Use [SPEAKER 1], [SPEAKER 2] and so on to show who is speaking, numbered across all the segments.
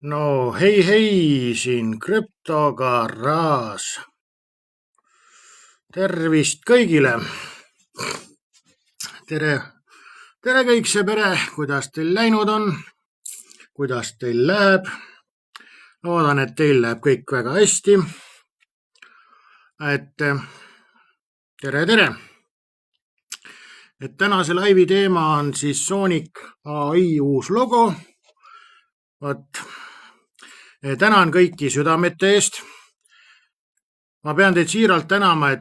[SPEAKER 1] No hei, siin krüptogaraaž. Tervist kõigile. Tere, tere kõik see pere, kuidas teil läinud on, kuidas teil läheb. Loodan, et teil läheb kõik väga hästi. Tere. Et tänase laivi teema on siis Sonic AI uus logo. Tänan kõiki südamete eest. Ma pean teid siiralt tänama,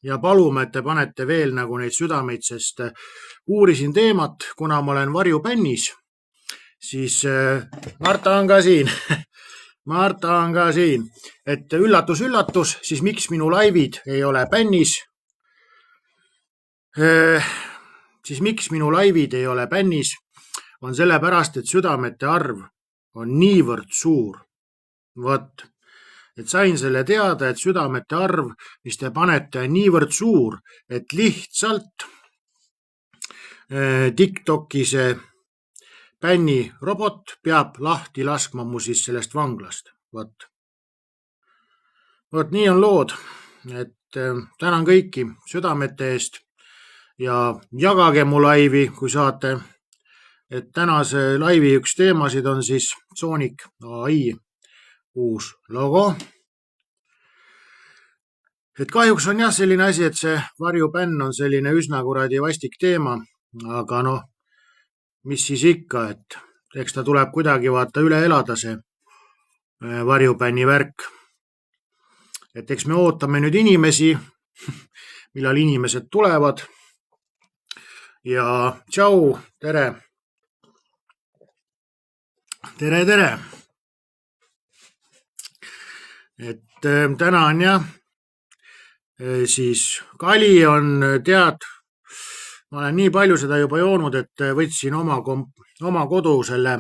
[SPEAKER 1] ja paluma, et te panete veel nagu neid südameid, sest uurisin teemat, kuna ma olen varjupännis, siis Marta on ka siin. Marta on ka siin, et üllatus, siis miks minu laivid ei ole bännis? Siis miks minu laivid ei ole bännis? On sellepärast, et südamete arv on niivõrd suur. Vot, et sain selle teada, et südamete arv, mis te panete, on niivõrd suur, et lihtsalt TikToki see bänni robot peab lahti laskma mu siis sellest vanglast. Vot nii on lood, et tänan kõiki südamete eest ja jagage mu laivi, kui saate. Et tänase laivi üks teemasid on siis Sonic AI uus logo. Et kahjuks on jah selline asi, et see varjupänn on selline üsna kuradi vastik teema, aga noh, mis siis ikka, et eks ta tuleb kuidagi vaata üle elada see varjupänni värk. Et eks me ootame nüüd inimesi, millal inimesed tulevad. Ja tšau, tere. Tere. Et täna on jah, siis kali on tead, ma olen nii palju seda juba joonud, et võtsin oma kodu selle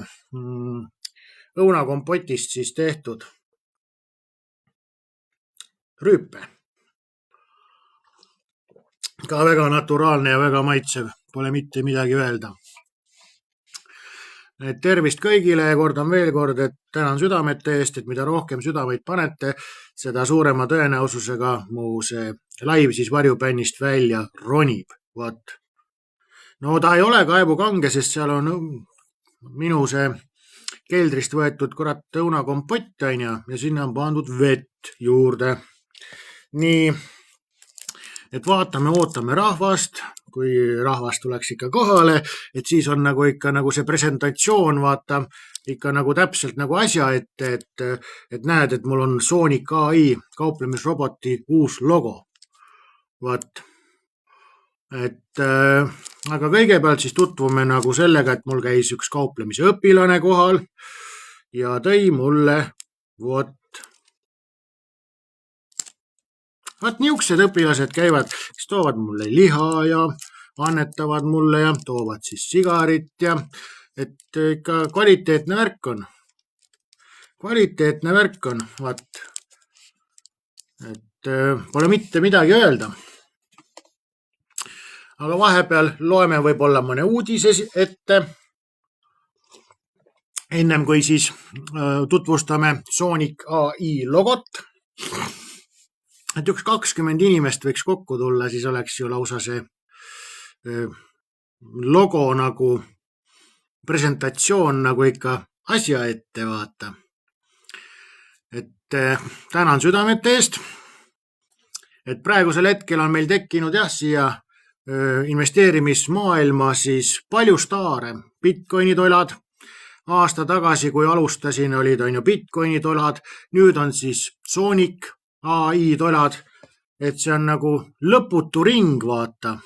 [SPEAKER 1] õunakompotist siis tehtud rüüpe. Ka väga naturaalne ja väga maitsev, pole mitte midagi öelda. Et tervist kõigile ja kordan veel kord, et tänan südamete eest, et mida rohkem südameid panete, seda suurema tõenäosusega mu see laiv siis varjupännist välja ronib. Vot. No ta ei ole kaebukange, sest seal on minu see keldrist võetud kurat õunakompott ja sinna on pandud vett juurde. Nii, et ootame rahvast, kui rahvas tuleks ikka kohale, et siis on nagu ikka nagu see presentatsioon, vaata, ikka nagu täpselt nagu asja ette, et näed, et mul on Sonic AI kauplemisroboti uus logo. Vot. Aga kõigepealt siis tutvume nagu sellega, et mul käis üks kauplemise õpilane kohal ja tõi mulle vot niisugused õpilased käivad, kes toovad mulle liha ja annetavad mulle ja toovad siis sigarit ja et ikka kvaliteetne värk on. Vaat. Et pole mitte midagi öelda. Aga vahepeal loeme võib-olla mõne uudise ette. Ennem kui siis tutvustame Sonic AI logot. Et üks 20 inimest võiks kokku tulla, siis oleks ju lausa see logo nagu presentatsioon nagu ikka asja ette vaata. Et tänan südamete eest, et praegusel hetkel on meil tekkinud jah siia investeerimismaailma siis palju staare, Bitcoini tolad. Aasta tagasi, kui alustasin, olid on ju Bitcoini tolad, nüüd on siis Sonic AI tolad, et see on nagu lõputu ring, vaata.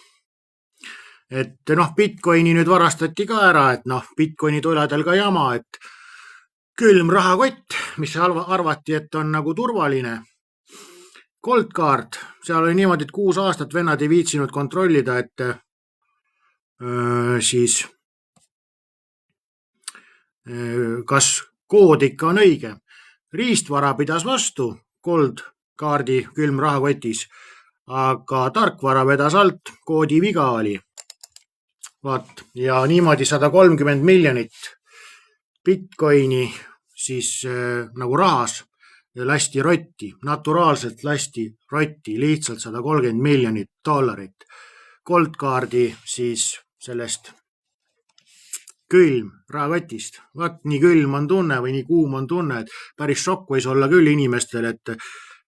[SPEAKER 1] Et Bitcoini nüüd varastati ka ära, et Bitcoini toladel ka jama, et külm rahakott, mis arvati, et on nagu turvaline. Goldcard, seal oli niimoodi, et 6 aastat vennad ei viitsinud kontrollida, et siis kas kood ikka on õige. Riistvara pidas vastu Goldcardi külm rahakotis, aga tarkvara vedas alt, koodi viga oli. Vaat, ja niimoodi 130 miljonit Bitcoini siis nagu rahas lasti rotti, naturaalselt lasti rotti lihtsalt $130 miljonit. Goldcardi siis sellest külm rahakotist. Vaat nii külm on tunne või nii kuum on tunne, et päris šokk võis olla küll inimestel, et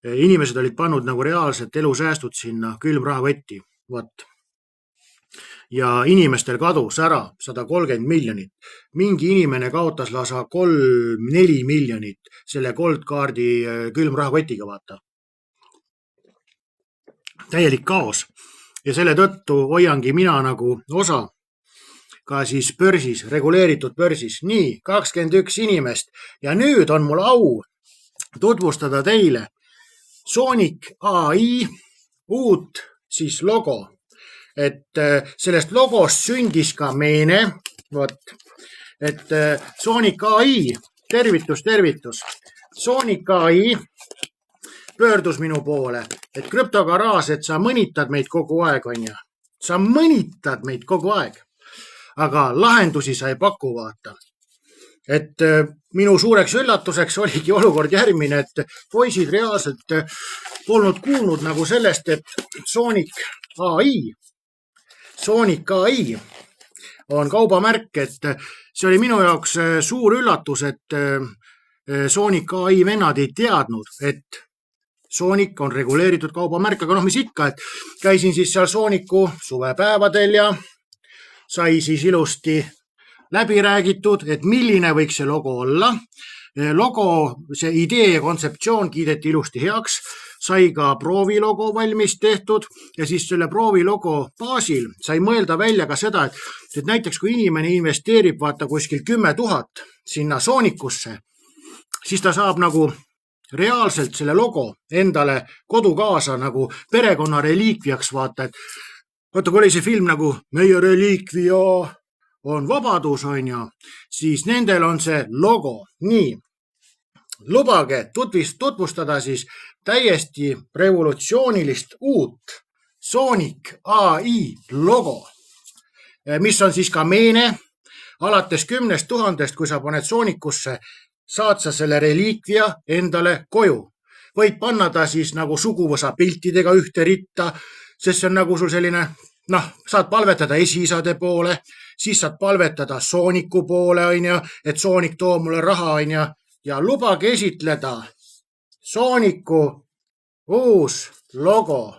[SPEAKER 1] inimesed olid pannud nagu reaalselt elusäästud sinna külm rahakotti. Vaat. Ja inimestel kadus ära $130 miljonit. Mingi inimene kaotas lausa 3-4 miljonit selle Goldcardi külmrahakotiga, vaata. Täielik kaos. Ja selle tõttu hoiangi mina nagu osa ka siis börsis, reguleeritud börsis. Nii, 21 inimest. Ja nüüd on mul au tutvustada teile Sonic AI uut siis logo. Et sellest logost sündis ka meene, et Sonic AI, tervitus. Sonic AI pöördus minu poole, et krüptogaraaž, et sa mõnitad meid kogu aeg, on ja. Sa mõnitad meid kogu aeg, aga lahendusi sa ei paku, vaata. Et minu suureks üllatuseks oligi olukord järgmine, et poisid reaalselt polnud kuulnud nagu sellest, et Sonic AI on kaubamärk, et see oli minu jaoks suur üllatus, et Sonic AI vennad ei teadnud, et Sonic on reguleeritud kaubamärk, aga mis ikka, et käisin siis seal Sonicu suvepäevadel ja sai siis ilusti läbi räägitud, et milline võiks see logo olla. Logo, see idee ja kontseptsioon kiideti ilusti heaks, sai ka proovilogo valmis tehtud ja siis selle proovilogo baasil sai mõelda välja ka seda, et näiteks kui inimene investeerib vaata kuskil 10 000 sinna Sonicusse, siis ta saab nagu reaalselt selle logo endale kodukaasa nagu perekonna reliikviaks, vaata, et vaata, kui oli see film nagu Meie reliikvia on vabadus, on ja, siis nendel on see logo. Nii, lubage tutvustada siis täiesti revolutsioonilist uut Sonic AI logo, mis on siis ka meene. Alates 10 000, kui sa paned Sonicusse, saad sa selle reliikvia endale koju. Võid panna ta siis nagu suguvõsa piltidega ühte ritta, sest see on nagu sul selline, saad palvetada esiisade poole, siis saad palvetada Sonicu poole, on ja, et Sonic too mulle raha, on ja lubage esitleda Sonicu uus logo.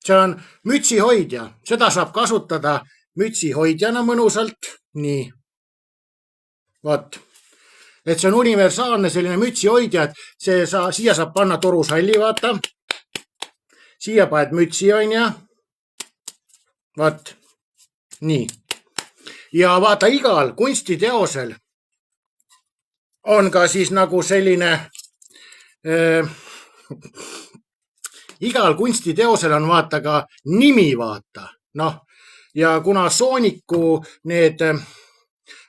[SPEAKER 1] See on mütsihoidja, seda saab kasutada mütsihoidjana mõnusalt, nii. Vaat, et see on universaalne selline mütsihoidja, et siia saab panna torusalli, vaata. Siia paned mütsi, on ja. Vaat, nii. Ja vaata, igal kunstiteosel on ka siis nagu selline, igal kunstiteosel on vaata ka nimi, vaata. Ja kuna Sonicu need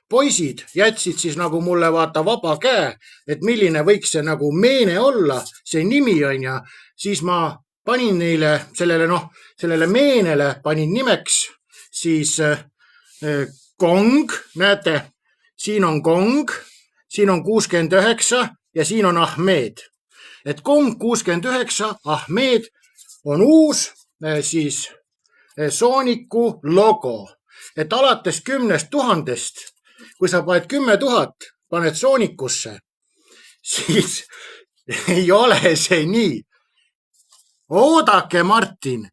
[SPEAKER 1] poisid jätsid siis nagu mulle vaata vaba käe, et milline võiks see nagu meene olla, see nimi on ja, siis ma panin neile sellele meenele panin nimeks siis Kong, näete, siin on Kong, siin on 69 ja siin on Ahmed. Et Kong 69, Ahmed on uus siis Sonicu logo. Et alates 10 000, kui sa paned 10 000, paned Sonicusse, siis ei ole see nii. Oodake, Martin,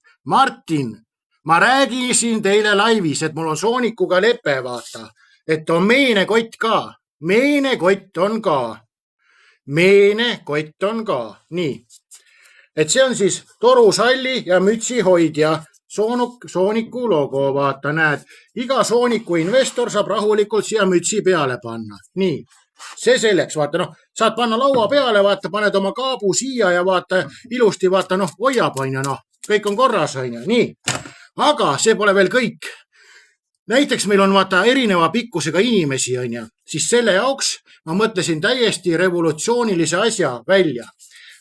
[SPEAKER 1] ma räägisin teile laivis, et mul on Sonicuga lepe, vaata, et on meenekott ka. Meenekott on ka. Nii. Et see on siis torusalli ja mütsihoidja Sonicu logo, vaata, näed. Iga Sonicu investor saab rahulikult siia mütsi peale panna. Nii. See selleks, vaata, saad panna laua peale, vaata, paned oma kaabu siia ja vaata, ilusti, vaata, hoiab, on ja, kõik on korras, on ja, nii. Aga see pole veel kõik. Näiteks meil on vaata erineva pikkusega inimesi, on ja, siis selle jaoks ma mõtlesin täiesti revolutsioonilise asja välja.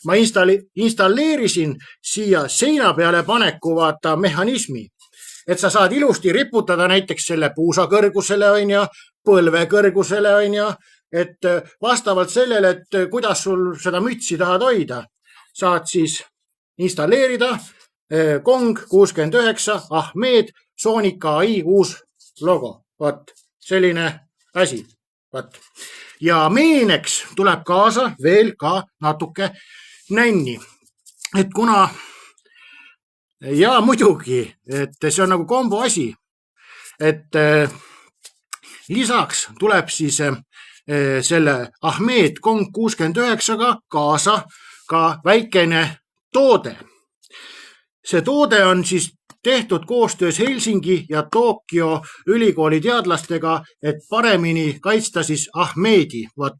[SPEAKER 1] Ma installeerisin siia seina peale paneku, vaata, mehhanismi, et sa saad ilusti riputada näiteks selle puusa kõrgusele, on ja, põlve kõrgusele, on ja, et vastavalt sellele, et kuidas sul seda mütsi tahad hoida, saad siis installeerida Kong 69 Ahmed Sonic AI uus logo. Vot selline asi. Vot. Ja meeneks tuleb kaasa veel ka natuke nänni. Et kuna ja muidugi, et see on nagu kombo asi, et lisaks tuleb siis selle Ahmed Kong 69-ga kaasa ka väikene toode. See toode on siis tehtud koostöös Helsingi ja Tokyo ülikooli teadlastega, et paremini kaitsta siis Ahmedi. Vot,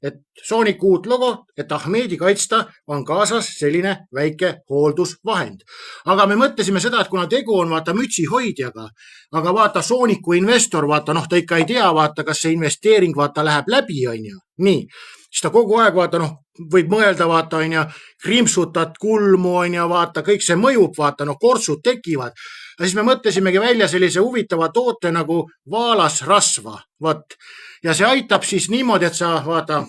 [SPEAKER 1] et Sonic uut logo, et Ahmedi kaitsta, on kaasas selline väike hooldusvahend. Aga me mõtlesime seda, et kuna tegu on vaata mütsi hoidjaga, aga vaata Sonicu investor, vaata ta ikka ei tea, vaata kas see investeering vaata läheb läbi, on ju. Nii, siis ta kogu aeg vaata võib mõelda, vaata on ju, krimpsutad kulmu on ju, vaata kõik see mõjub, vaata kortsud tekivad. Ja siis me mõtlesimegi välja sellise huvitava toote nagu vaalasrasva. Vot. Ja see aitab siis niimoodi, et sa vaata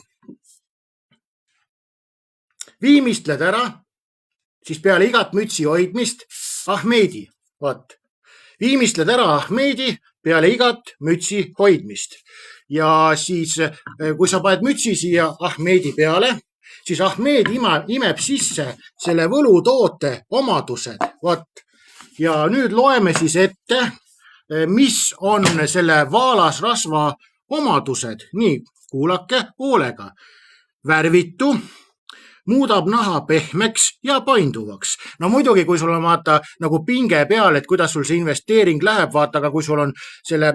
[SPEAKER 1] viimistled ära, siis peale igat mütsi hoidmist Ahmedi. Vot. Viimistled ära Ahmedi peale igat mütsi hoidmist. Ja siis, kui sa paned mütsi siia Ahmedi peale, siis Ahmed imeb sisse selle võlutoote omadused. Vot. Ja nüüd loeme siis ette, mis on selle vaalasrasva omadused. Nii, kuulake hoolega. Värvitu, muudab naha pehmeks ja painduvaks. No muidugi, kui sul on vaata nagu pinge peal, et kuidas sul see investeering läheb, vaata, aga kui sul on selle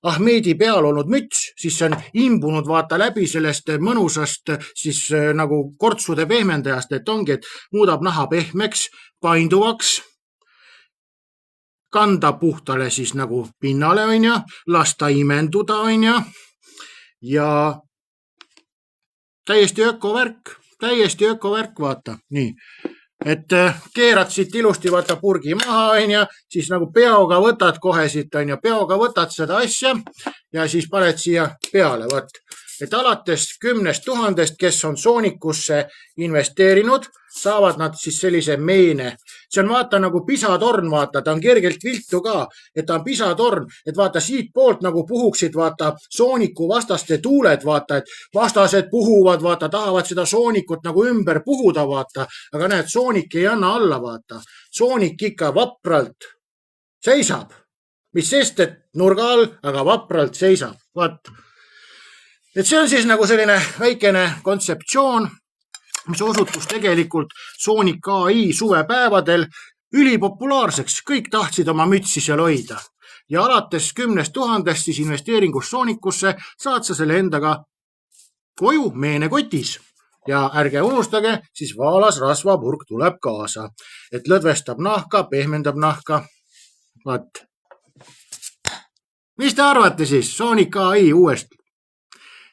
[SPEAKER 1] Ahmedi peal olnud müts, siis see on imbunud vaata läbi sellest mõnusast siis nagu kortsude pehmendajast, et ongi, et muudab naha pehmeks, painduvaks, kanda puhtale siis nagu pinnale on ju, lasta imenduda on ju ja täiesti ökovärk vaata, nii. Et keerad siit ilusti vaata purgi maha on ja siis nagu peoga võtad kohe siit on ja peoga võtad seda asja ja siis paned siia peale. Võt. Et alates 10 000, kes on Sonicusse investeerinud, saavad nad siis sellise meene. See on vaata nagu pisatorn, vaata, ta on kergelt viltu ka, et ta on pisatorn, et vaata siit poolt nagu puhuksid vaata Sonicu vastaste tuuled, vaata, et vastased puhuvad, vaata, tahavad seda Sonicut nagu ümber puhuda, vaata, aga näed, Sonic ei anna alla, vaata. Sonic ikka vapralt seisab, mis sest, et nurga all, aga vapralt seisab, vaat. Et see on siis nagu selline väikene kontseptsioon, mis osutus tegelikult Sonic AI suvepäevadel ülipopulaarseks. Kõik tahtsid oma mütsi seal hoida. Ja alates 10 000 siis investeeringust Sonicusse saad sa selle endaga koju meenekotis. Ja ärge unustage, siis vaalasrasvapurk tuleb kaasa. Et lõdvestab nahka, pehmendab nahka. Vaat. Mis te arvate siis Sonic AI uuest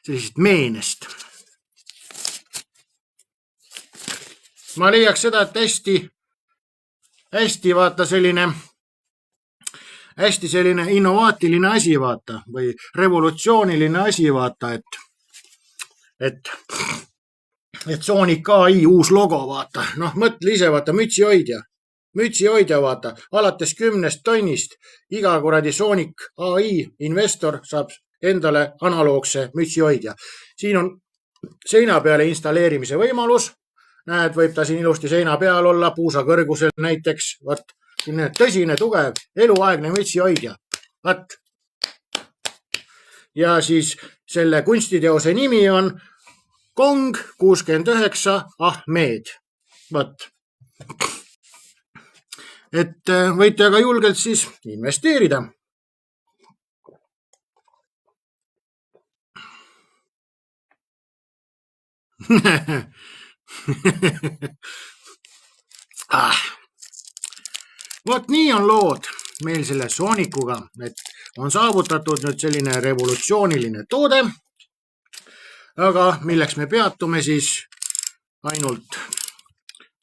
[SPEAKER 1] sellisest meenest? Ma leiaks seda, et hästi vaata hästi selline innovaatiline asi vaata või revolutsiooniline asi vaata, et Sonic AI uus logo vaata. Mõtle ise vaata mütsihoidja vaata, alates 10 tonnist iga kuradi Sonic AI investor saab endale analoogse mütsihoidja. Siin on seina peale installeerimise võimalus. Näed, võib ta siin ilusti seina peal olla, puusa kõrgusel näiteks. Vaat, tõsine, tugev, eluaegne mütsihoidja. Vaat. Ja siis selle kunstiteose nimi on Kong 69 Ahmed. Vaat. Et võite aga julgelt siis investeerida. Vot nii on lood meil selle Sonicuga, et on saavutatud nüüd selline revolutsiooniline toode, aga milleks me peatume siis ainult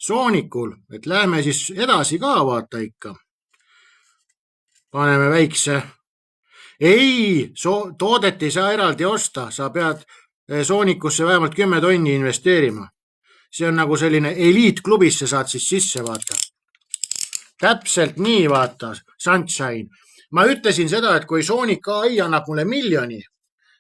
[SPEAKER 1] Sonicul, et lähme siis edasi ka vaata ikka. Paneme väikse ei, toodet ei saa eraldi osta, sa pead Soonikusse vähemalt 10 tonni investeerima. See on nagu selline eliitklubisse saad siis sisse, vaata. Täpselt nii, vaata, Sunshine. Ma ütlesin seda, et kui Sonic AI annab mulle 1 miljoni,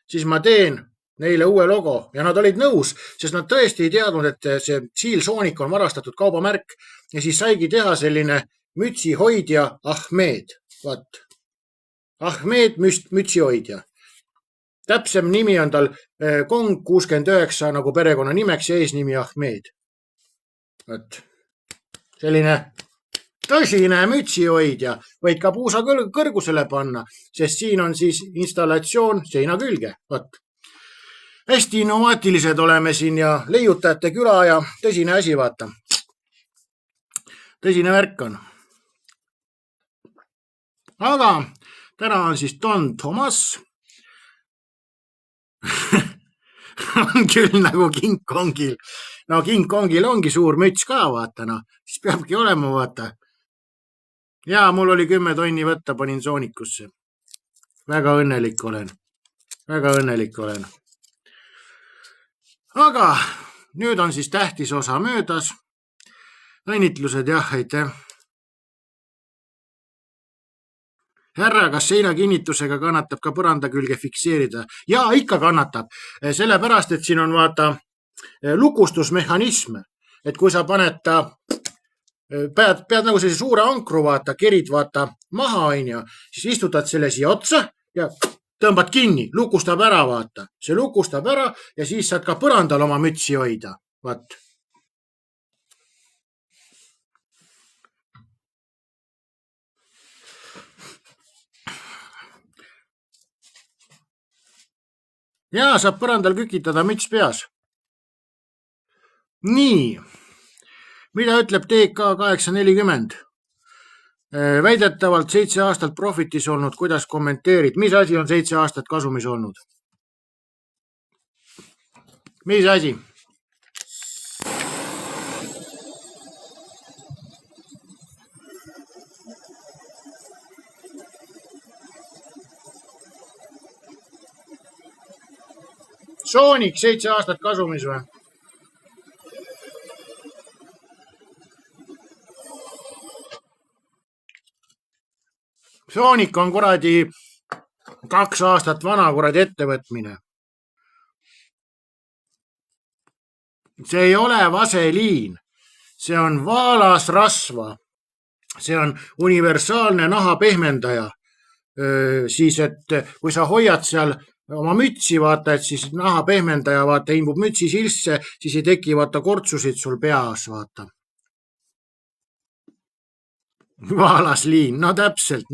[SPEAKER 1] siis ma teen neile uue logo ja nad olid nõus, sest nad tõesti ei teadnud, et see Seal Sonic on varastatud kaubamärk ja siis saigi teha selline mütsihoidja Ahmed. Vaat. Ahmed mütsihoidja. Täpsem nimi on tal Kong 69 nagu perekonna nimeks ja eesnimi Ahmed. Vaat. Selline tõsine mütsihoidja, võid ka puusa kõrgusele panna, sest siin on siis installatsioon seina külge. Vaat. Hästi innovaatilised oleme siin ja leiutajate küla ja tõsine asi, vaata. Tõsine värk on. Aga täna on siis Don Thomas. On küll nagu King Kongil. No King Kongil ongi suur müts ka, vaata, no. Siis peabki olema, vaata. Ja mul oli 10 tonni võtta, panin Soonikusse. Väga õnnelik olen. Väga õnnelik olen. Aga nüüd on siis tähtis osa möödas. Õnnitlused, jah, aitäh. Härra, kas seina kinnitusega kannatab ka põranda külge fikseerida? Jaa, ikka kannatab. Sellepärast, et siin on vaata lukustusmehhanism. Et kui sa paned ta, pead nagu sellise suure ankru vaata, kerid vaata maha, siis istutad selle siia otsa ja tõmbad kinni, lukustab ära, vaata. See lukustab ära ja siis saad ka põrandal oma mütsi hoida. Vaat. Ja saab põrandal kükitada müts peas. Nii. Mida ütleb TK840? Väidetavalt 7 aastat profitis olnud, kuidas kommenteerid? Mis asi on 7 aastat kasumis olnud? Mis asi? Sonic 7 aastat kasumis või? Sonic on kuradi 2 aastat vana kuradi ettevõtmine. See ei ole vaseliin. See on vaalasrasva. See on universaalne naha pehmendaja. Siis, et kui sa hoiad seal oma mütsi, vaata, et siis naha pehmendaja, vaata, imbub mütsi sisse, siis ei teki, vaata, kortsusid sul peas, vaata. Vaalasliin, no täpselt.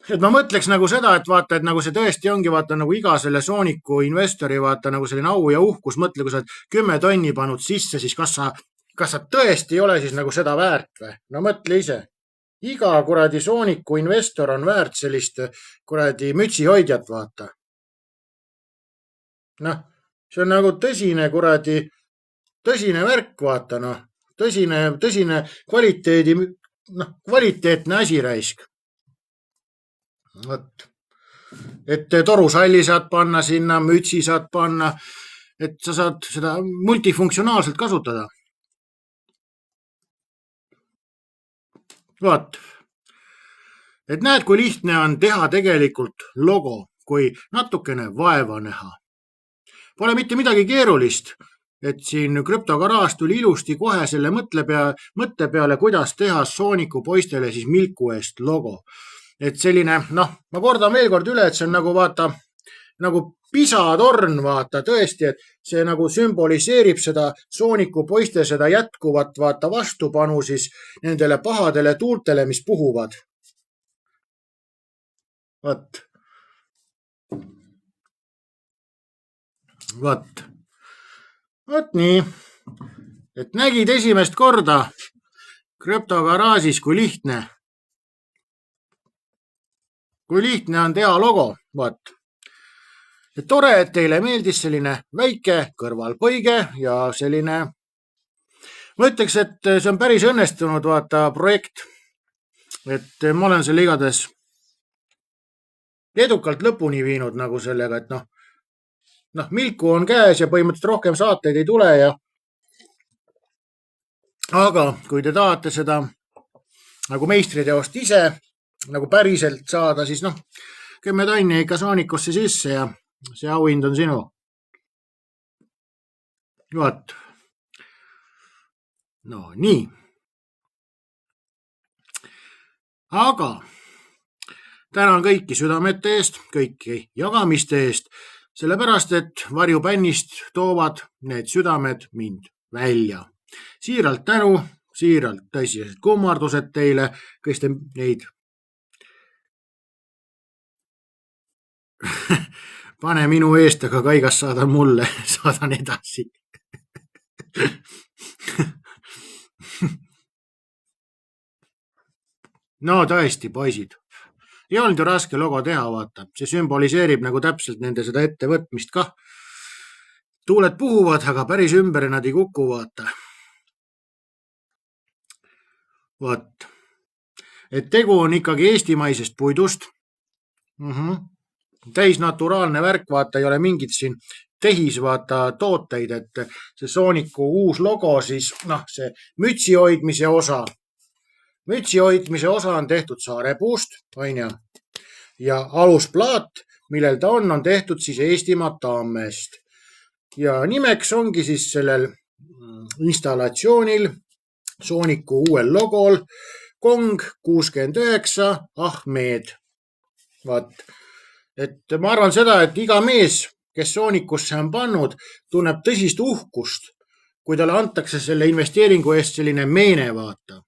[SPEAKER 1] Et ma mõtleks nagu seda, et vaata, et nagu see tõesti ongi, vaata, nagu iga selle Sooniku investori, vaata, nagu selline au ja uhkus, mõtle, kui sa 10 tonni panud sisse, siis kas sa tõesti ei ole siis nagu seda väärt või? No mõtle ise. Iga kuradi Sooniku investor on väärt sellist kuradi mütsihoidjat, vaata. Noh, see on nagu tõsine kuradi, tõsine värk, vaata, noh. Tõsine kvaliteetne asi raisk. Võt. Et torusalli saad panna sinna, mütsi saad panna, et sa saad seda multifunktsionaalselt kasutada. Vaat. Et näed, kui lihtne on teha tegelikult logo, kui natukene vaeva näha. Pole mitte midagi keerulist. Et siin krüptogaraaž tuli ilusti kohe selle mõtte peale, kuidas teha Sooniku poistele siis Milku eest logo. Et selline, noh, ma kordan veel kord üle, et see on nagu vaata, nagu pisatorn, vaata, tõesti, et see nagu sümboliseerib seda Sooniku poiste seda jätkuvat, vaata, vastupanu siis nendele pahadele tuultele, mis puhuvad. Vaat. Vot nii, et nägid esimest korda krüptogaraažis, kui lihtne on teha logo, vaat. Et tore, et teile meeldis selline väike kõrvalpõige ja selline, ma ütleks, et see on päris õnnestunud, vaata, projekt. et ma olen selle igatahes edukalt lõpuni viinud nagu sellega, et Milku on käes ja põhimõtteliselt rohkem saateid ei tule aga kui te tahate seda nagu meistriteost ise nagu päriselt saada, siis 10 tonni ikka Soonicusse sisse ja see auhind on sinu. Vot. No nii. Aga tänan kõiki südamete eest, kõiki jagamiste eest, sellepärast, et varjupännist toovad need südamed mind välja. Siiralt tänu, siiralt tõsised kummardused teile, kes te neid pane minu eest, aga kaigas saadan mulle, saadan edasi. No tõesti, poisid. Ei olnud ju raske logo teha, vaata. See sümboliseerib nagu täpselt nende seda ettevõtmist kah. Tuuled puhuvad, aga päris ümber nad ei kuku, vaata. Vot. Et tegu on ikkagi eestimaisest puidust. Täis naturaalne värk, vaata, ei ole mingit siin tehis, vaata, tooteid, et see Soonicu uus logo, siis see mütsi hoidmise osa. Mütsi hoidmise osa on tehtud saarepuust, ja alusplaat, millel ta on tehtud siis Eestimaa Tammest. Ja nimeks ongi siis sellel installatsioonil, Soonicu uuel logol, Kong 69 Ahmed. Vaat. Et ma arvan seda, et iga mees, kes Soonicusse on pannud, tunneb tõsist uhkust, kui talle antakse selle investeeringu eest selline meene, vaata.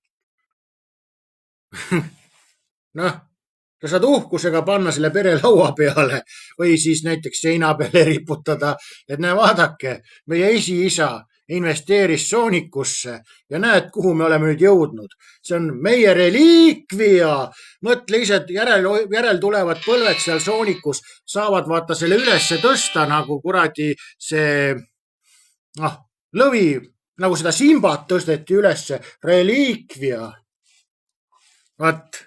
[SPEAKER 1] Ta saad uhkusega panna selle pere laua peale või siis näiteks seina peale riputada, et näe, vaadake, meie esiisa investeeris Soonicusse ja näed, kuhu me oleme nüüd jõudnud. See on meie reliikvia. Mõtle ise, et järel tulevad põlved seal Soonicus, saavad vaata selle ülesse tõsta nagu kuradi see lõvi, nagu seda Simbat tõsteti ülesse. Reliikvia. Vaat,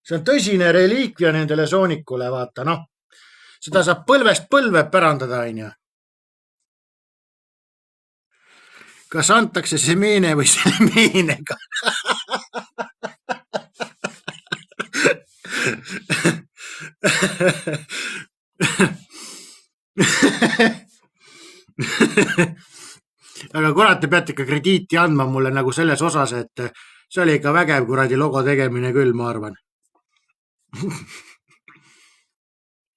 [SPEAKER 1] see on tõsine reliikvia nendele Soonicule, vaata, seda saab põlvest põlve pärandada, on ju. Kas antakse see meene või selle meenega? Aga kurat, te peate ikka krediiti andma mulle nagu selles osas, et see oli ikka vägev kuradi logo tegemine küll, ma arvan.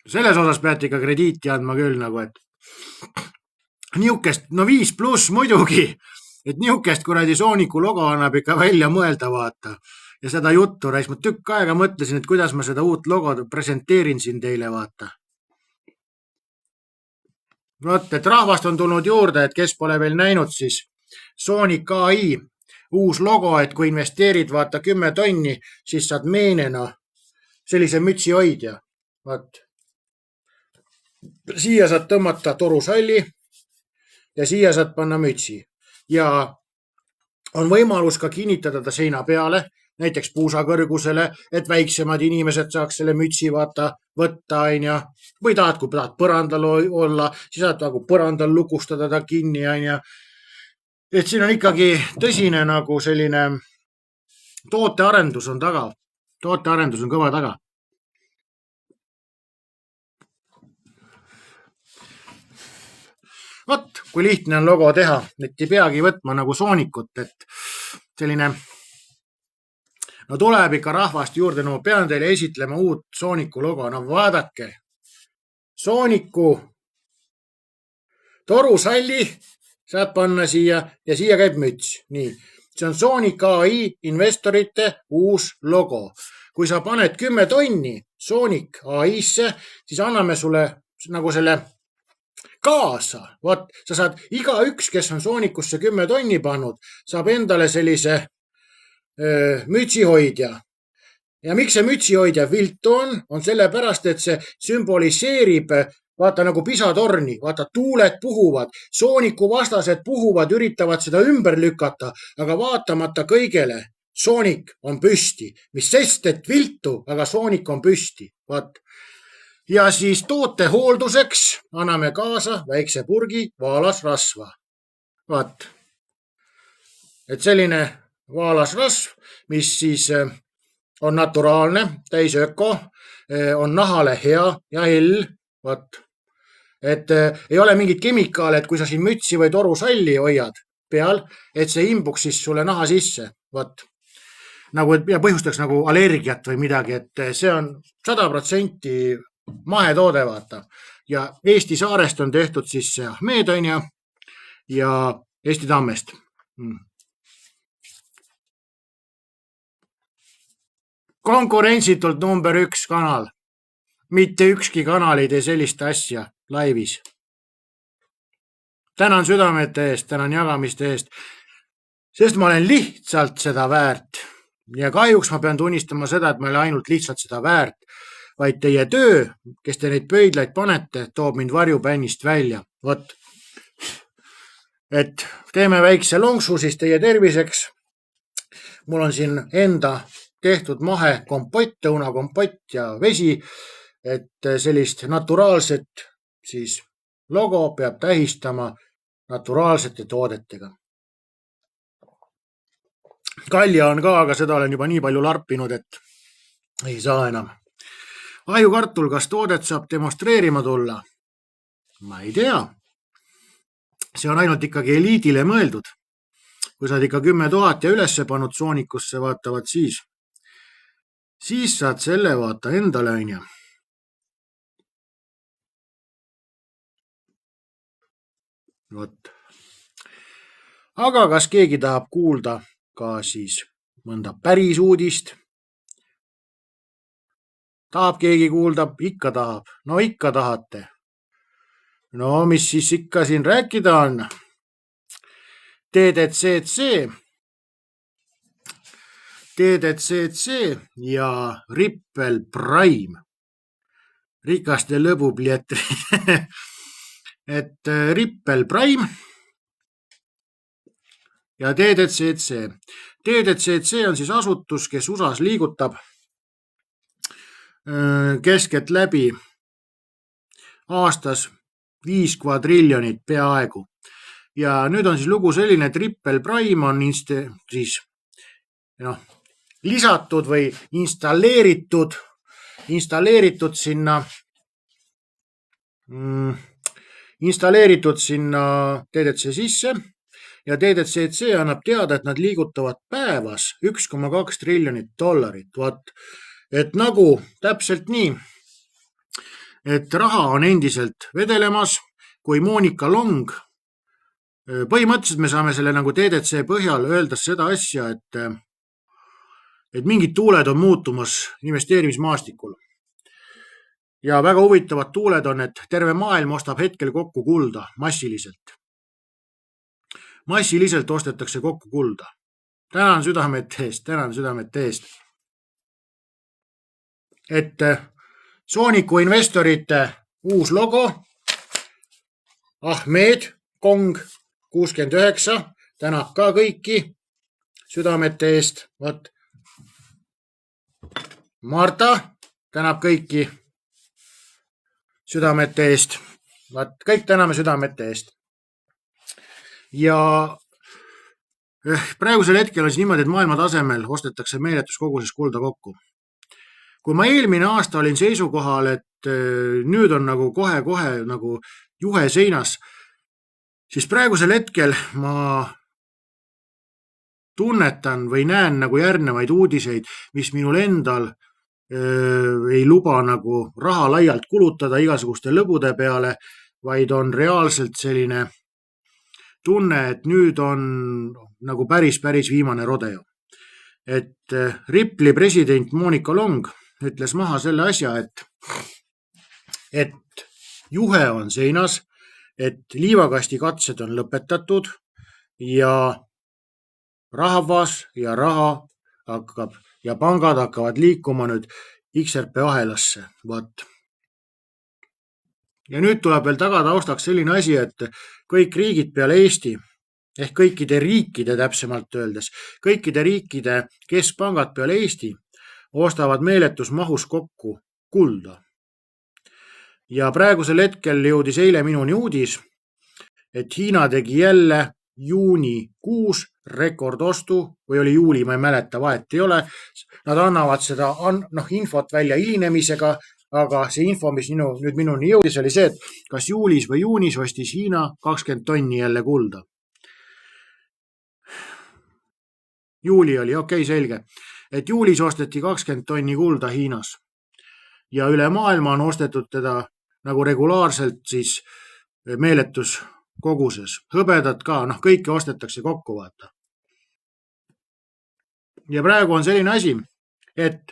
[SPEAKER 1] Selles osas peate ikka krediiti andma küll nagu, et niukest, 5+ muidugi, et niukest kuradi Soonicu logo annab ikka välja mõelda, vaata. Ja seda juttu rais, ma tükk aega mõtlesin, et kuidas ma seda uut logo presenteerin siin teile, vaata. Vot, et rahvast on tulnud juurde, et kes pole veel näinud, siis Soonic AI uus logo, et kui investeerid, vaata 10 tonni, siis saad meenena sellise mütsi hoidja. Vot. Siia saad tõmmata torusalli ja siia saad panna mütsi. Ja on võimalus ka kinnitada ta seina peale, näiteks puusa kõrgusele, et väiksemad inimesed saaks selle mütsi vaata võtta, või tahad, kui tahad põrandal olla, siis saad nagu põrandal lukustada ta kinni, et siin on ikkagi tõsine nagu selline tootearendus on taga. Tootearendus on kõva taga. Vot, kui lihtne on logo teha, et ei peagi võtma nagu Soonicut, et selline, tuleb ikka rahvast juurde, pean teile esitlema uut Soonicu logo, vaadake. Soonicu torusalli saad panna siia ja siia käib müts. Nii, see on Soonic AI investorite uus logo. Kui sa paned 10 tonni Soonic AI-sse, siis anname sulle nagu selle kaasa. Vaat, sa saad igaüks, kes on Soonicusse 10 tonni pannud, saab endale sellise mütsihoidja. Ja miks see mütsihoidja viltu on sellepärast, et see sümboliseerib vaata nagu pisatorni, vaata tuuled puhuvad, Soonicu vastased puhuvad, üritavad seda ümber lükata, aga vaatamata kõigele soonik on püsti, mis sest, et viltu, aga soonik on püsti, vaat. Ja siis toote hoolduseks anname kaasa väikse purgi vaalasrasva, vaat. Et selline vaalasrasv, mis siis on naturaalne, täis öko, on nahale hea ja hell, vaat. Et ei ole mingit kemikaale, et kui sa siin mütsi või torusalli hoiad peal, et see imbuks siis sulle naha sisse, vaat. Nagu, ja põhjustaks nagu allergiat või midagi, et see on 100% mahetoode, vaata. Ja Eesti saarest on tehtud siis see Ahmed ja Eesti Tammest. Konkurentsitult number 1 kanal. Mitte ükski kanal ei tee sellist asja laivis. Tänan südamete eest, tänan jagamiste eest, sest ma olen lihtsalt seda väärt. Ja kahjuks ma pean tunnistama seda, et ma ei ole ainult lihtsalt seda väärt, vaid teie töö, kes te neid pöidlaid panete, toob mind varjupännist välja. Vot. Et teeme väikse lonksu siis teie terviseks. Mul on siin enda tehtud mahe kompott, õunakompott ja vesi, et sellist naturaalset siis logo peab tähistama naturaalsete toodetega. Kalja on ka, aga seda olen juba nii palju larpinud, et ei saa enam. Ajukartul, kas toodet saab demonstreerima tulla? Ma ei tea. See on ainult ikkagi eliidile mõeldud. Kui saad ikka 10 000 ja ülesse pannud soonikusse vaatavad siis saad selle vaata endale aina. Vot. Aga kas keegi tahab kuulda ka siis mõnda päris uudist? Tahab keegi kuulda? Ikka tahab. No ikka tahate. No mis siis ikka siin rääkida on? TDCC ja Ripple Prime. Rikaste lõbuplietri. Et Ripple Prime ja TDCC. TDCC on siis asutus, kes USAs liigutab kesket läbi aastas 5 kvadriljonit peaaegu. Ja nüüd on siis lugu selline, et Ripple Prime on siis lisatud või installeeritud sinna TDC sisse ja TDCC annab teada, et nad liigutavad päevas 1,2 triljonit dollarit. Vaat, et nagu täpselt nii, et raha on endiselt vedelemas, kui Monika Long. Põhimõtteliselt me saame selle nagu TDC põhjal öelda seda asja, et mingid tuuled on muutumas investeerimismaastikul. Ja väga huvitavad tuuled on, et terve maailm ostab hetkel kokku kulda massiliselt. Massiliselt ostetakse kokku kulda. Tänan südamete eest. Et Sooniku investorite uus logo, Ahmed Kong 69, tänab ka kõiki südamete eest. Vot. Marta tänab kõiki südamete eest. Vaat, kõik täname südamete eest. Ja praegusel hetkel on siis niimoodi, et maailma tasemel ostetakse meeletus koguses kulda kokku. Kui ma eelmine aasta olin seisukohal, et nüüd on nagu kohe nagu juhe seinas, siis praegusel hetkel ma tunnetan või näen nagu järgnevaid uudiseid, mis minul endal ei luba nagu raha laialt kulutada igasuguste lõbude peale, vaid on reaalselt selline tunne, et nüüd on nagu päris viimane rodeo. Et Ripple'i president Monika Long ütles maha selle asja, et juhe on seinas, et liivakasti katsed on lõpetatud ja rahvas ja raha hakkab ja pangad hakkavad liikuma nüüd XRP ahelasse. Vaat. Ja nüüd tuleb veel tagataustaks selline asi, et kõik riigid peale Eesti ehk kõikide riikide, täpsemalt öeldes, kõikide riikide keskpangad peale Eesti ostavad meeletus mahus kokku kulda. Ja praegusel hetkel jõudis eile minuni uudis, et Hiina tegi jälle juunikuus rekordostu või oli juuli, ma ei mäleta, vahet ei ole. Nad annavad seda infot välja hilinemisega, aga see info, mis nüüd minuni jõudis, oli see, et kas juulis või juunis ostis Hiina 20 tonni jälle kulda. Juuli oli, okei, selge. Et juulis osteti 20 tonni kulda Hiinas ja üle maailma on ostetud teda nagu regulaarselt siis meeletus koguses. Hõbedat ka, kõike ostetakse kokku, vaata. Ja praegu on selline asi, et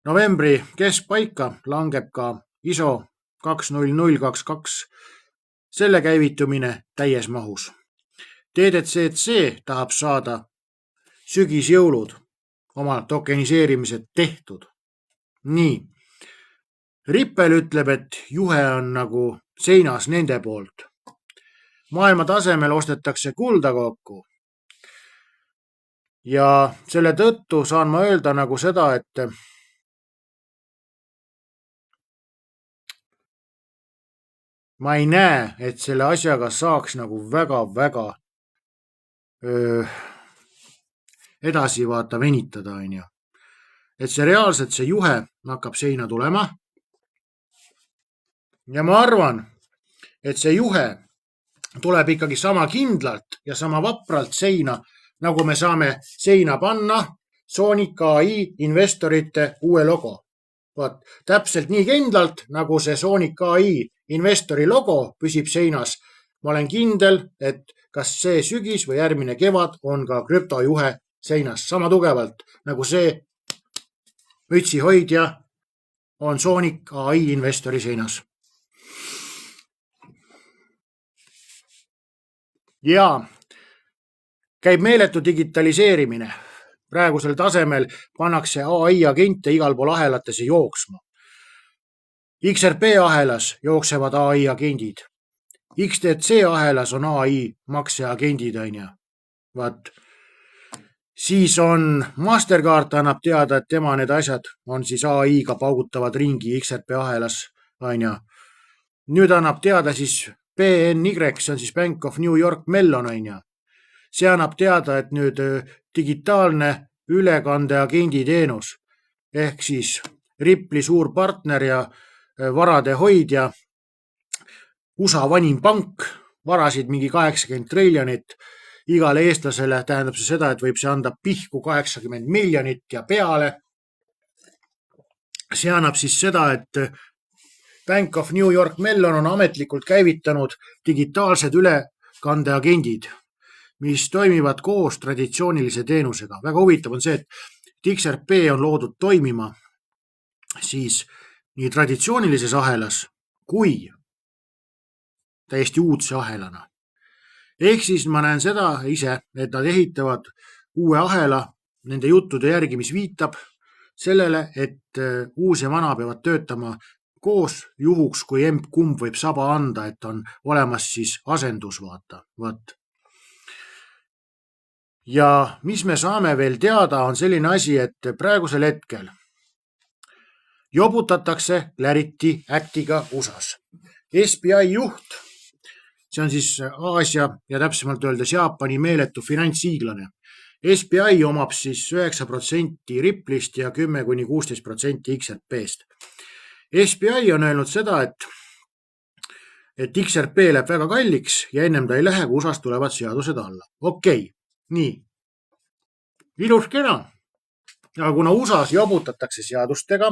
[SPEAKER 1] novembri keskpaika langeb ka ISO 20022 selle käivitumine täies mahus. TDCC tahab saada sügisjõulud oma tokeniseerimised tehtud. Nii. Rippel ütleb, et juhe on nagu seinas nende poolt. Maailma tasemel ostetakse kulda kokku. Ja selle tõttu saan ma öelda nagu seda, et ma ei näe, et selle asjaga saaks nagu väga edasi vaata venitada, on ju. Et see reaalselt see juhe hakkab seina tulema. Ja ma arvan, et see juhe tuleb ikkagi sama kindlalt ja sama vapralt seina, nagu me saame seina panna Sonic AI investorite uue logo. Vaat, täpselt nii kindlalt, nagu see Sonic AI investori logo püsib seinas. Ma olen kindel, et kas see sügis või järgmine kevad on ka krüptojuhe seinas sama tugevalt, nagu see mütsihoidja on Sonic AI investori seinas. Ja käib meeletu digitaliseerimine. Praegusel tasemel pannakse AI agente igal pool ahelates jooksma. XRP ahelas jooksevad AI agendid. XTC ahelas on AI makseagendid, on ju. Vaat. Siis on Mastercard annab teada, et tema need asjad on siis AI-ga paugutavad ringi XRP ahelas, on ju. Nüüd annab teada siis BNY, see on siis Bank of New York Mellon, on ju. See annab teada, et nüüd digitaalne ülekandeagendi teenus ehk siis Rippli suur partner ja varade hoidja, USA vanim pank, varasid mingi 80 triljonit igale eestlasele, tähendab see seda, et võib see anda pihku 80 miljonit ja peale. See annab siis seda, et Bank of New York Mellon on ametlikult käivitanud digitaalsed ülekandeagendid, mis toimivad koos traditsioonilise teenusega. Väga huvitav on see, et XRP on loodud toimima siis nii traditsioonilises ahelas kui täiesti uudse ahelana. Ehk siis ma näen seda ise, et nad ehitavad uue ahela nende juttude järgi, mis viitab sellele, et uus ja vana peavad töötama koos juhuks, kui kumb võib saba anda, et on olemas siis asendus, vaata. Ja mis me saame veel teada, on selline asi, et praegusel hetkel jobutatakse Clarity Actiga USAs. SBI juht, see on siis Aasia ja täpsemalt öeldes Jaapani meeletu finantsiiglane. SBI omab siis 9% Ripplist ja 10–16% XRP-st. SBI on öelnud seda, et XRP läheb väga kalliks ja ennem ta ei lähe, kui USAs tulevad seadused alla. Okei. Nii, ilus kena. Aga kuna USAs jobutatakse seadustega,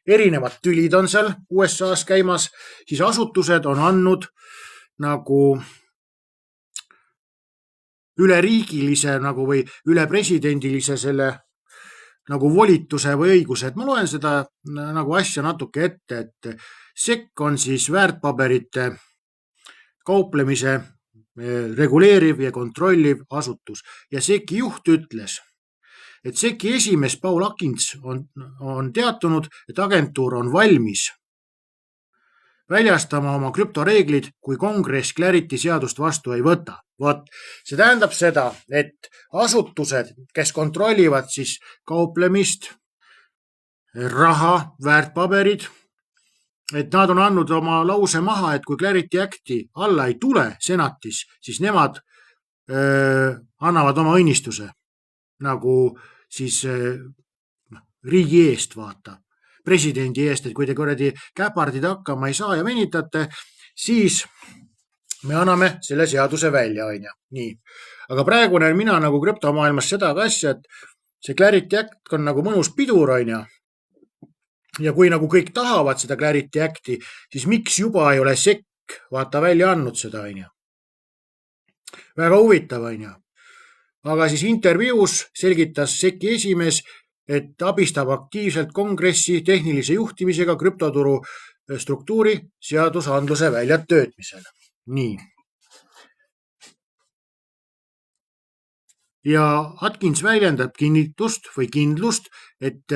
[SPEAKER 1] erinevad tülid on seal USAs käimas, siis asutused on andnud nagu üleriigilise nagu või ülepresidendilise selle nagu volituse või õiguse. Et ma loen seda nagu asja natuke ette, et SEC on siis väärtpaberite kauplemise reguleeriv ja kontrolliv asutus ja SEC-i juht ütles, et SEC-i esimees Paul Akins on teatunud, et agentuur on valmis väljastama oma krüptoreeglid, kui kongress Clarity seadust vastu ei võta. Vot, see tähendab seda, et asutused, kes kontrollivad siis kauplemist, raha, väärtpaberid, et nad on andnud oma lause maha, et kui Clarity Acti alla ei tule senatis, siis nemad annavad oma õnnistuse nagu siis riigi eest, vaata, presidendi eest, et kui te kuradi käpardid hakkama ei saa ja venitate, siis me anname selle seaduse välja, on ju. Nii. Aga praegu näen mina nagu krüptomaailmas seda ka asja, et see Clarity Act on nagu mõnus pidur, on ju. Ja kui nagu kõik tahavad seda Clarity Acti, siis miks juba ei ole SEC vaata välja andnud seda, on ju. Väga huvitav, on ju. Aga siis intervjuus selgitas SEC-i esimees, et abistab aktiivselt kongressi tehnilise juhtimisega krüptoturu struktuuri seadusandluse väljatöötmisel. Nii. Ja Atkins väljendab kinnitust või kindlust, et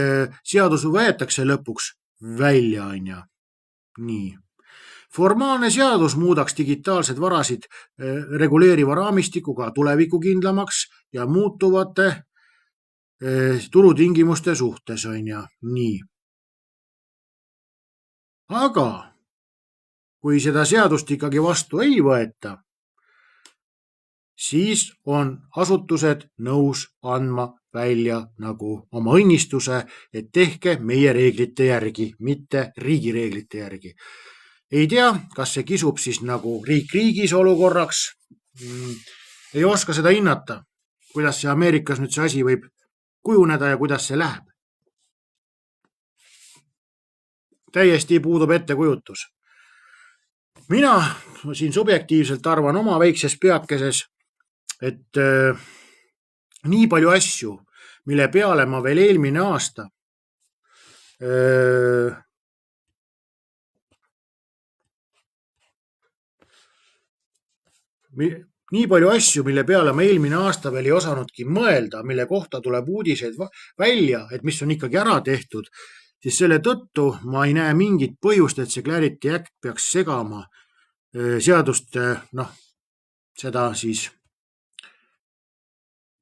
[SPEAKER 1] seadus võetakse lõpuks välja, on ju. Nii. Formaalne seadus muudaks digitaalsed varasid reguleeriva raamistikuga tulevikukindlamaks ja muutuvate turutingimuste suhtes, on ju. Nii. Aga kui seda seadust ikkagi vastu ei võeta, siis on asutused nõus andma välja nagu oma õnnistuse, et tehke meie reeglite järgi, mitte riigi reeglite järgi. Ei tea, kas see kisub siis nagu riik riigis olukorraks. Ei oska seda hinnata, kuidas see Ameerikas nüüd see asi võib kujuneda ja kuidas see läheb. Täiesti puudub ettekujutus. Mina siin subjektiivselt arvan oma väikses peakeses, et nii palju asju, mille peale ma veel eelmine aasta veel ei osanudki mõelda, mille kohta tuleb uudiseid välja, et mis on ikkagi ära tehtud, siis selle tõttu ma ei näe mingit põhjust, et see Clarity Act peaks segama seadust, seda siis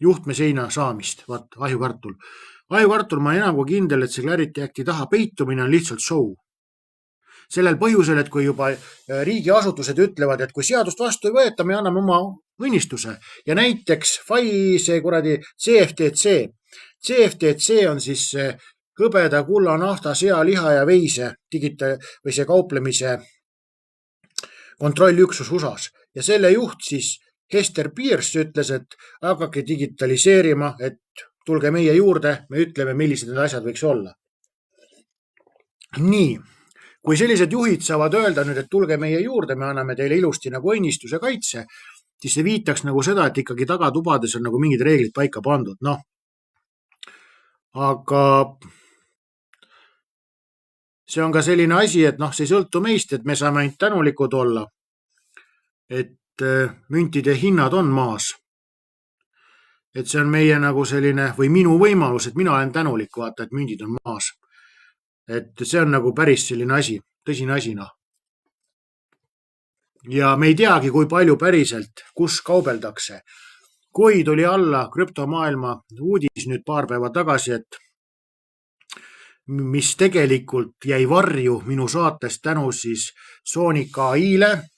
[SPEAKER 1] juhtmeseina saamist, vaat ahjukartul. Ahjukartul ma enam kui kindel, et see Clarity Acti taha peitumine on lihtsalt show. Sellel põhjusel, et kui juba riigiasutused ütlevad, et kui seadust vastu ei võeta, me anname oma õnnistuse ja näiteks see kuradi CFTC. CFTC on siis hõbeda, kulla, nafta, sea, liha ja veise või see kauplemise kontrollüksus USAs ja selle juht siis Hester Pierce ütles, et hakake digitaliseerima, et tulge meie juurde, me ütleme, millised need asjad võiks olla. Nii, kui sellised juhid saavad öelda nüüd, et tulge meie juurde, me anname teile ilusti nagu õnnistuse kaitse, siis see viitaks nagu seda, et ikkagi tagatubades on nagu mingid reeglid paika pandud. Aga see on ka selline asi, et see ei sõltu meist, et me saame ainult tänulikud olla, et müntide hinnad on maas. Et see on meie nagu selline või minu võimalus, et mina olen tänulik, vaata, et mündid on maas. Et see on nagu päris selline asi, tõsine asi. Ja me ei teagi, kui palju päriselt, kus kaubeldakse. Kui tuli alla krüptomaailma uudis nüüd paar päeva tagasi, et mis tegelikult jäi varju minu saatest tänu siis Sonic AI-le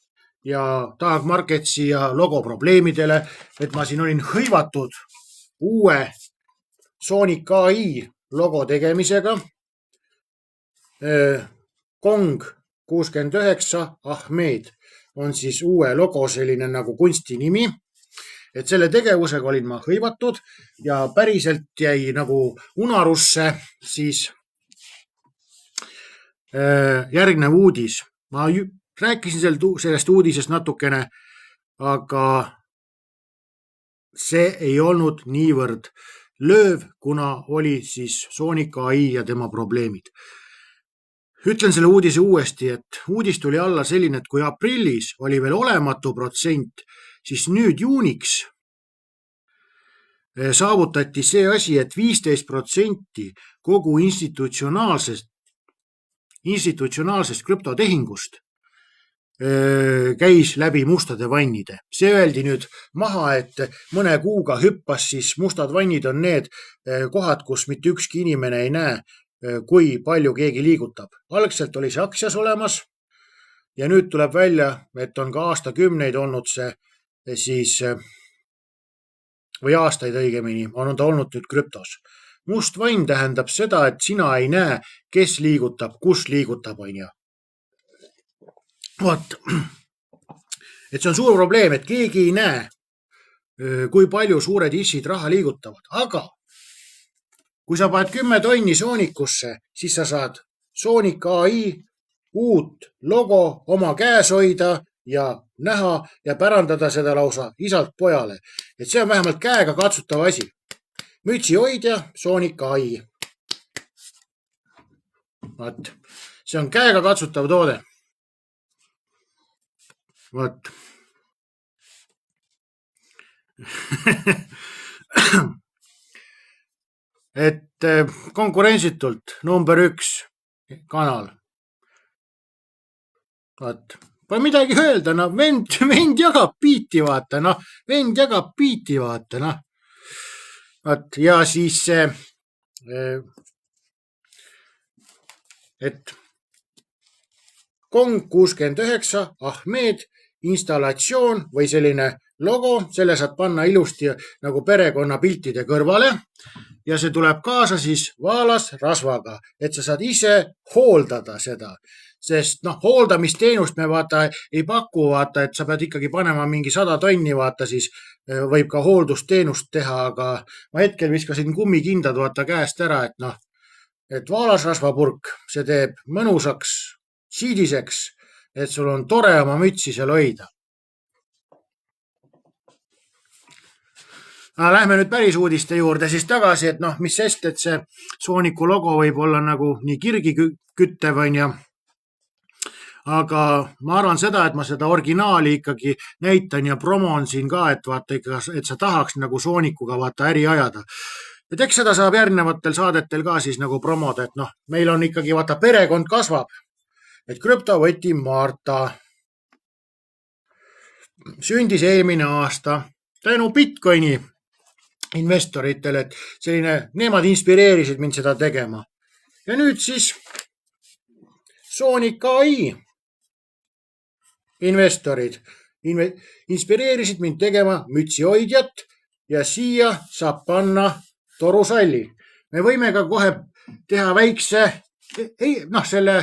[SPEAKER 1] ja Tag Marketsi ja logoprobleemidele, et ma siin olin hõivatud uue Sonic AI logo tegemisega. Kong 69 Ahmed on siis uue logo selline nagu kunstinimi. Et selle tegevusega olin ma hõivatud ja päriselt jäi nagu unarusse siis järgnev uudis. Ma rääkisin sellest uudisest natukene, aga see ei olnud niivõrd lööv, kuna oli siis Sonic AI ja tema probleemid. Ütlen selle uudise uuesti, et uudis tuli alla selline, et kui aprillis oli veel olematu protsent, siis nüüd juuniks saavutati see asi, et 15% kogu institutsionaalsest krüptotehingust käis läbi mustade vannide. See öeldi nüüd maha, et mõne kuuga hüppas, siis mustad vannid on need kohad, kus mitte ükski inimene ei näe, kui palju keegi liigutab. Algselt oli see aktsias olemas ja nüüd tuleb välja, et on ka aastakümneid olnud see siis, või aastaid õigemini, on ta olnud nüüd krüptos. Must vann tähendab seda, et sina ei näe, kes liigutab, kus liigutab, on ju. Vaat, et see on suur probleem, et keegi ei näe, kui palju suured issid raha liigutavad, aga kui sa paned 10 tonni Soonikusse, siis sa saad Soonik AI uut logo oma käes hoida ja näha ja pärandada seda lausa isalt pojale. Et see on vähemalt käega katsutav asi. Mütsi hoidja, Soonik AI. Vaat, see on käega katsutav toode. Vaat. Et konkurentsitult number 1 kanal. Vaat, pole midagi öelda, no vend jagab biiti, vaata, noh, vend jagab biiti, vaata, noh. Vaat, ja siis see, et Kong 69 Ahmed installatsioon või selline logo, selle saad panna ilusti nagu perekonna piltide kõrvale ja see tuleb kaasa siis vaalas rasvaga, et sa saad ise hooldada seda, sest noh, hooldamisteenust me vaata ei paku, vaata, et sa pead ikkagi panema mingi 100 tonni, vaata siis võib ka hooldusteenust teha, aga ma hetkel viskasin kummikindad vaata käest ära, et noh, et vaalasrasvapurk, see teeb mõnusaks, siidiseks, et sul on tore oma mütsi seal hoida. Lähme nüüd päris uudiste juurde siis tagasi, et noh, mis sest, et see Sooniku logo võib olla nagu nii kirgi küttev, on ju. Aga ma arvan seda, et ma seda originaali ikkagi näitan ja promon siin ka, et vaata ikka, et sa tahaks nagu Soonikuga vaata äri ajada. Et eks seda saab järgnevatel saadetel ka siis nagu promoda, et noh, meil on ikkagi vaata perekond kasvab. Et krüptovõti Marta sündis eelmine aasta tänu Bitcoini investoritele, et selline, nemad inspireerisid mind seda tegema. Ja nüüd siis Soonik AI investorid inspireerisid mind tegema mütsihoidjat ja siia saab panna torusalli. Me võime ka kohe teha väikse, noh, selle,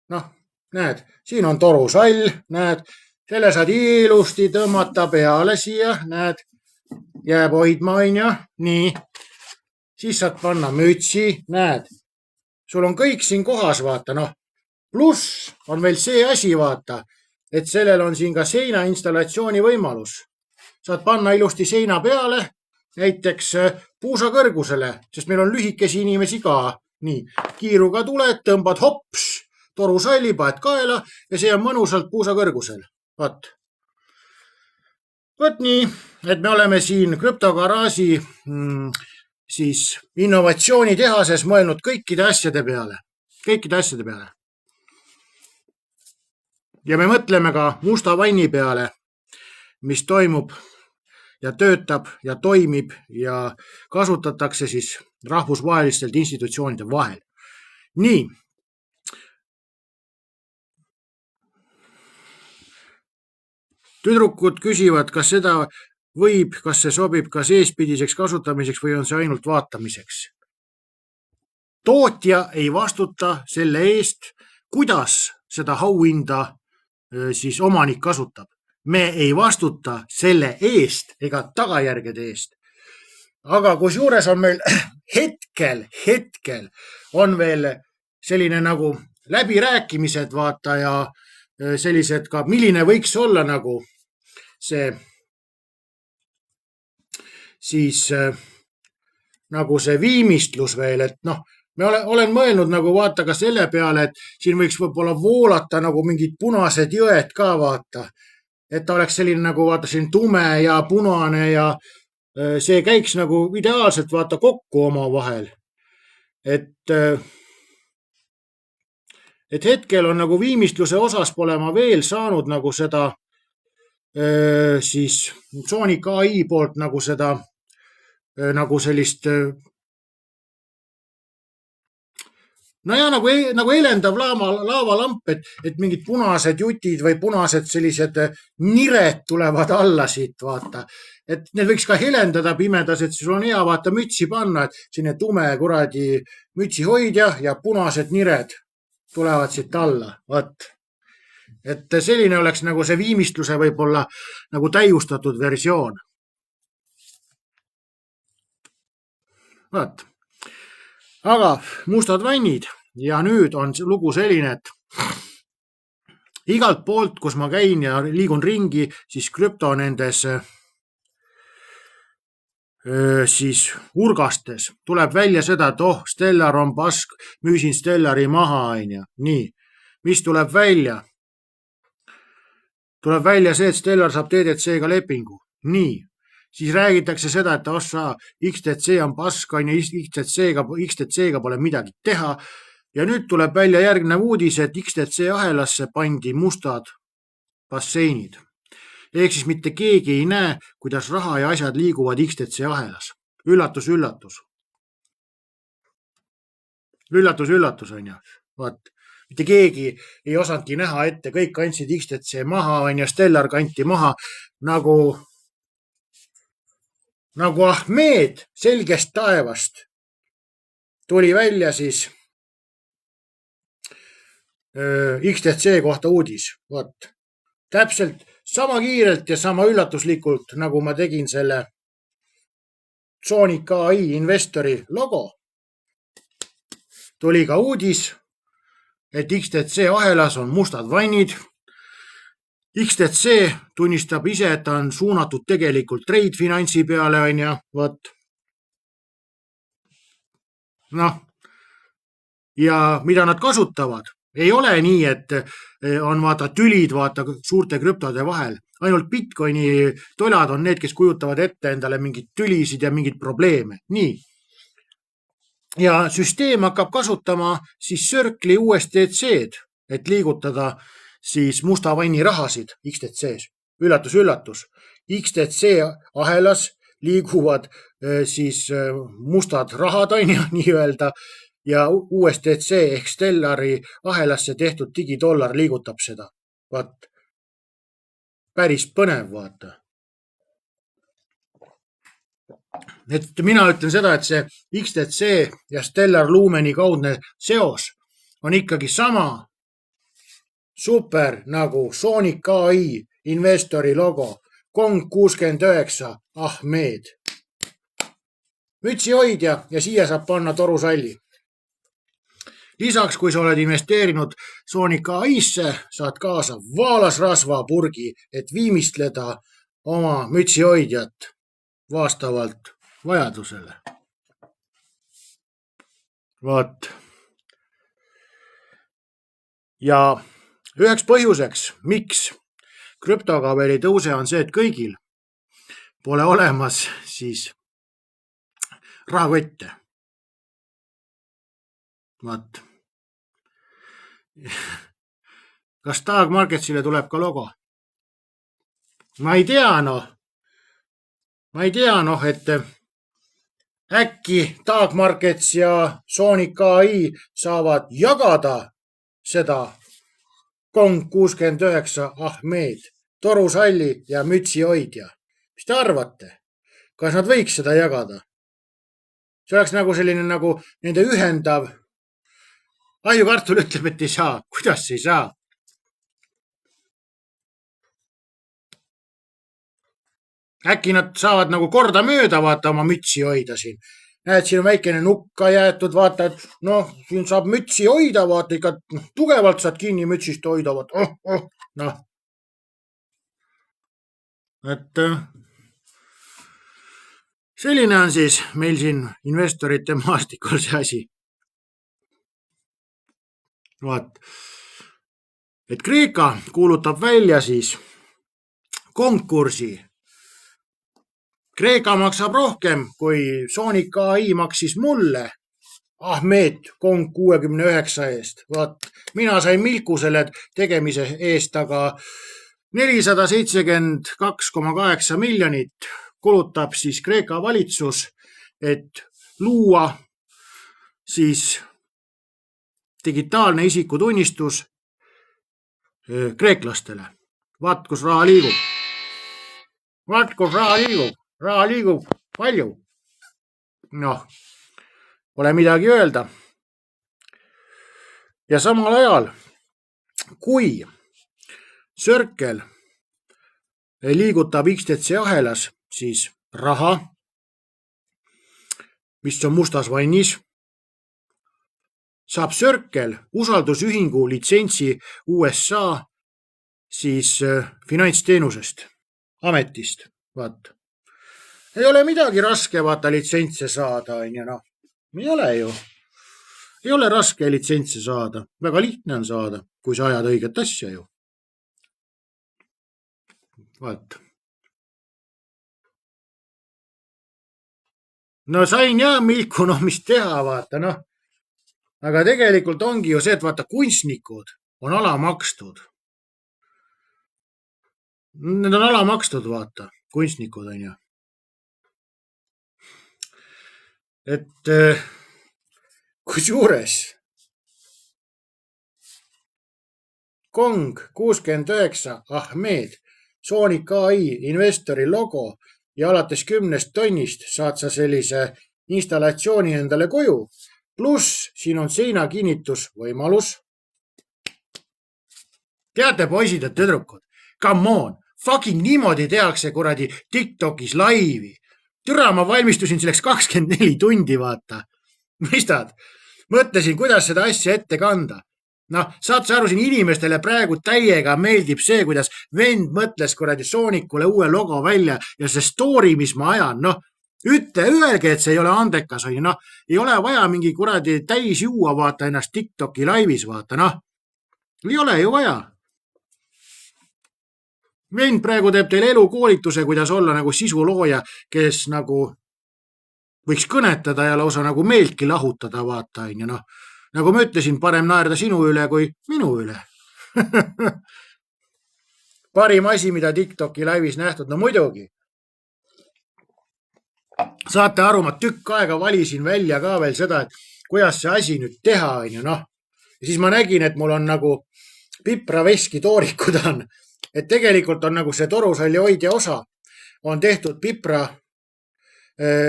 [SPEAKER 1] noh, näed, siin on torusall, näed, selle saad ilusti tõmmata peale siia, näed, jääb hoidma, on ju, nii, siis saad panna mütsi, näed, sul on kõik siin kohas, vaata, noh, pluss on veel see asi, vaata, et sellel on siin ka seina installatsiooni võimalus. Saad panna ilusti seina peale, näiteks puusa kõrgusele, sest meil on lühikesi inimesi ka, nii, kiiruga tuled, tõmbad hops, torusalli paned kaela ja see on mõnusalt puusa kõrgusel. Vot nii, et me oleme siin krüptogaraaži siis innovatsioonitehases mõelnud kõikide asjade peale. Ja me mõtleme ka musta vanni peale, mis toimub ja töötab ja toimib ja kasutatakse siis rahvusvahelistelt institutsioonide vahel. Nii. Tüdrukud küsivad, kas seda võib, kas see sobib ka seespidiseks kasutamiseks või on see ainult vaatamiseks. Tootja ei vastuta selle eest, kuidas seda auhinda siis omanik kasutab. Me ei vastuta selle eest ega tagajärgede eest. Aga kusjuures on meil hetkel on veel selline nagu läbirääkimised vaata ja sellised ka, milline võiks olla nagu see siis nagu see viimistlus veel, et noh, olen mõelnud nagu vaata ka selle peale, et siin võiks võib-olla voolata nagu mingid punased jõed ka vaata, et ta oleks selline nagu vaata selline tume ja punane ja see käiks nagu ideaalselt vaata kokku oma vahel. Et et hetkel on nagu viimistluse osas pole ma veel saanud nagu seda siis Sonic AI poolt nagu seda nagu sellist no ja nagu elendav laavalamp, et mingid punased jutid või punased sellised nired tulevad alla siit, vaata. Et need võiks ka helendada pimedas, et sul on hea vaata mütsi panna, et selline tume kuradi mütsihoidja ja punased nired tulevad siit alla, vaat. Et selline oleks nagu see viimistluse võib-olla nagu täiustatud versioon. Vaat. Aga mustad vannid ja nüüd on lugu selline, et igalt poolt, kus ma käin ja liigun ringi, siis krüpto nendes siis urgastes tuleb välja seda, et Stellar on pask, müüsin Stellari maha, onju. Nii, mis tuleb välja? Tuleb välja see, et Stellar saab DDC-ga lepingu. Nii. Siis räägitakse seda, et XTC on pask, XTC-ga pole midagi teha. Ja nüüd tuleb välja järgnev uudis, et XTC ahelasse pandi mustad basseinid. Ehk siis mitte keegi ei näe, kuidas raha ja asjad liiguvad XTC ahelas. Üllatus, üllatus. Üllatus, üllatus on ju. Vaat. Mitte keegi ei osanudki näha ette, kõik kandsid XTC maha, on ja Stellar kanti maha nagu Ahmed selgest taevast tuli välja siis XTC kohta uudis. Vaat. Täpselt sama kiirelt ja sama üllatuslikult, nagu ma tegin selle Sonic AI investori logo. Tuli ka uudis, et XTC ahelas on mustad vannid. XTC tunnistab ise, et ta on suunatud tegelikult trade finantsi peale, on ja, võt. Noh, ja mida nad kasutavad? Ei ole nii, et on vaata tülid vaata suurte krüptode vahel. Ainult Bitcoini dolad on need, kes kujutavad ette endale mingid tülisid ja mingid probleeme. Nii. Ja süsteem hakkab kasutama siis Circle'i USDC-d, et liigutada siis musta vanni rahasid XTC-s. Üllatus, üllatus. XTC ahelas liiguvad siis mustad rahad, on ju, nii öelda, ja USDC ehk Stellari ahelasse tehtud digidollar liigutab seda. Vaat, päris põnev, vaata. Et mina ütlen seda, et see XTC ja Stellar Lumeni kaudne seos on ikkagi sama super nagu Sonic AI investori logo Kong 69 Ahmed. Mütsi hoidja ja siia saab panna torusalli. Lisaks, kui sa oled investeerinud Sonic AI-sse, saad kaasa vaalasrasvapurgi, et viimistleda oma mütsi hoidjat vastavalt vajadusele. Vaat. Ja üheks põhjuseks, miks krüptoga veel ei tõuse, on see, et kõigil pole olemas siis rahakotte. Vaat. Kas Tag Marketsile tuleb ka logo? Ma ei tea, et äkki Tag Markets ja Sonic AI saavad jagada seda Kong 69 Ahmed, torusalli ja mütsi hoidja. Mis te arvate? Kas nad võiks seda jagada? See oleks nagu selline nagu nende ühendav. Ahjukartul ütleb, et ei saa. Kuidas ei saa? Äkki nad saavad nagu korda mööda vaata oma mütsi hoida siin. Näed, siin on väikene nukka jäetud, vaata, et siin saab mütsi hoida, vaata, ikka tugevalt saad kinni mütsist hoida, vaata, Et selline on siis meil siin investorite maastikul see asi. Vaat, et Kreeka kuulutab välja siis konkursi. Kreeka maksab rohkem, kui Sonic AI maksis mulle Ahmed Kong 69 eest. Vaat, mina sain Milku selle tegemise eest, aga 472,8 miljonit kulutab siis Kreeka valitsus, et luua siis digitaalne isikutunnistus kreeklastele. Vaat, kus raha liigub. Vaat, kus raha liigub. Raha liigub palju. Noh, pole midagi öelda. Ja samal ajal, kui Circle liigutab XTC ahelas siis raha, mis on mustas vannis, saab Circle usaldusühingu litsentsi USA siis finantsteenusest, ametist. Vaat. Ei ole midagi raske vaata litsentse saada, noh. Ei ole ju. Ei ole raske litsentse saada. Väga lihtne on saada, kui sa ajad õiget asja ju. Vaat. No sain ja Milku, noh mis teha, vaata, noh. Aga tegelikult ongi ju see, et vaata kunstnikud on alamakstud. Need on alamakstud, vaata, kunstnikud on ju. Et kusjuures Kong 69 Ahmed, Sonic AI investori logo ja alates 10 tonnist saad sa sellise installatsiooni endale koju. Pluss siin on seinakinnitusvõimalus. Teate, poisid ja tüdrukud, come on, fucking niimoodi tehakse kuradi TikTokis laivi. Türa, ma valmistusin selleks 24 tundi, vaata. Mõistad? Mõtlesin, kuidas seda asja ette kanda. Noh, saad sa aru, siin inimestele praegu täiega meeldib see, kuidas vend mõtles kuradi Sonicule uue logo välja ja see story, mis ma ajan, noh, öelge, et see ei ole andekas, noh, ei ole vaja mingi kuradi täis juua, vaata ennast TikToki laivis, vaata, noh, ei ole ju vaja. Vend praegu teeb teile elukoolituse, kuidas olla nagu sisulooja, kes nagu võiks kõnetada ja lausa nagu meeltki lahutada, vaata, noh. Nagu ma ütlesin, parem naerda sinu üle kui minu üle. Parim asi, mida TikToki laivis nähtud, no muidugi. Saate aru, ma tükk aega valisin välja ka veel seda, et kuidas see asi nüüd teha, noh. Ja siis ma nägin, et mul on nagu pipraveski toorikud on. Et tegelikult on nagu see torusalli hoidja osa on tehtud pipra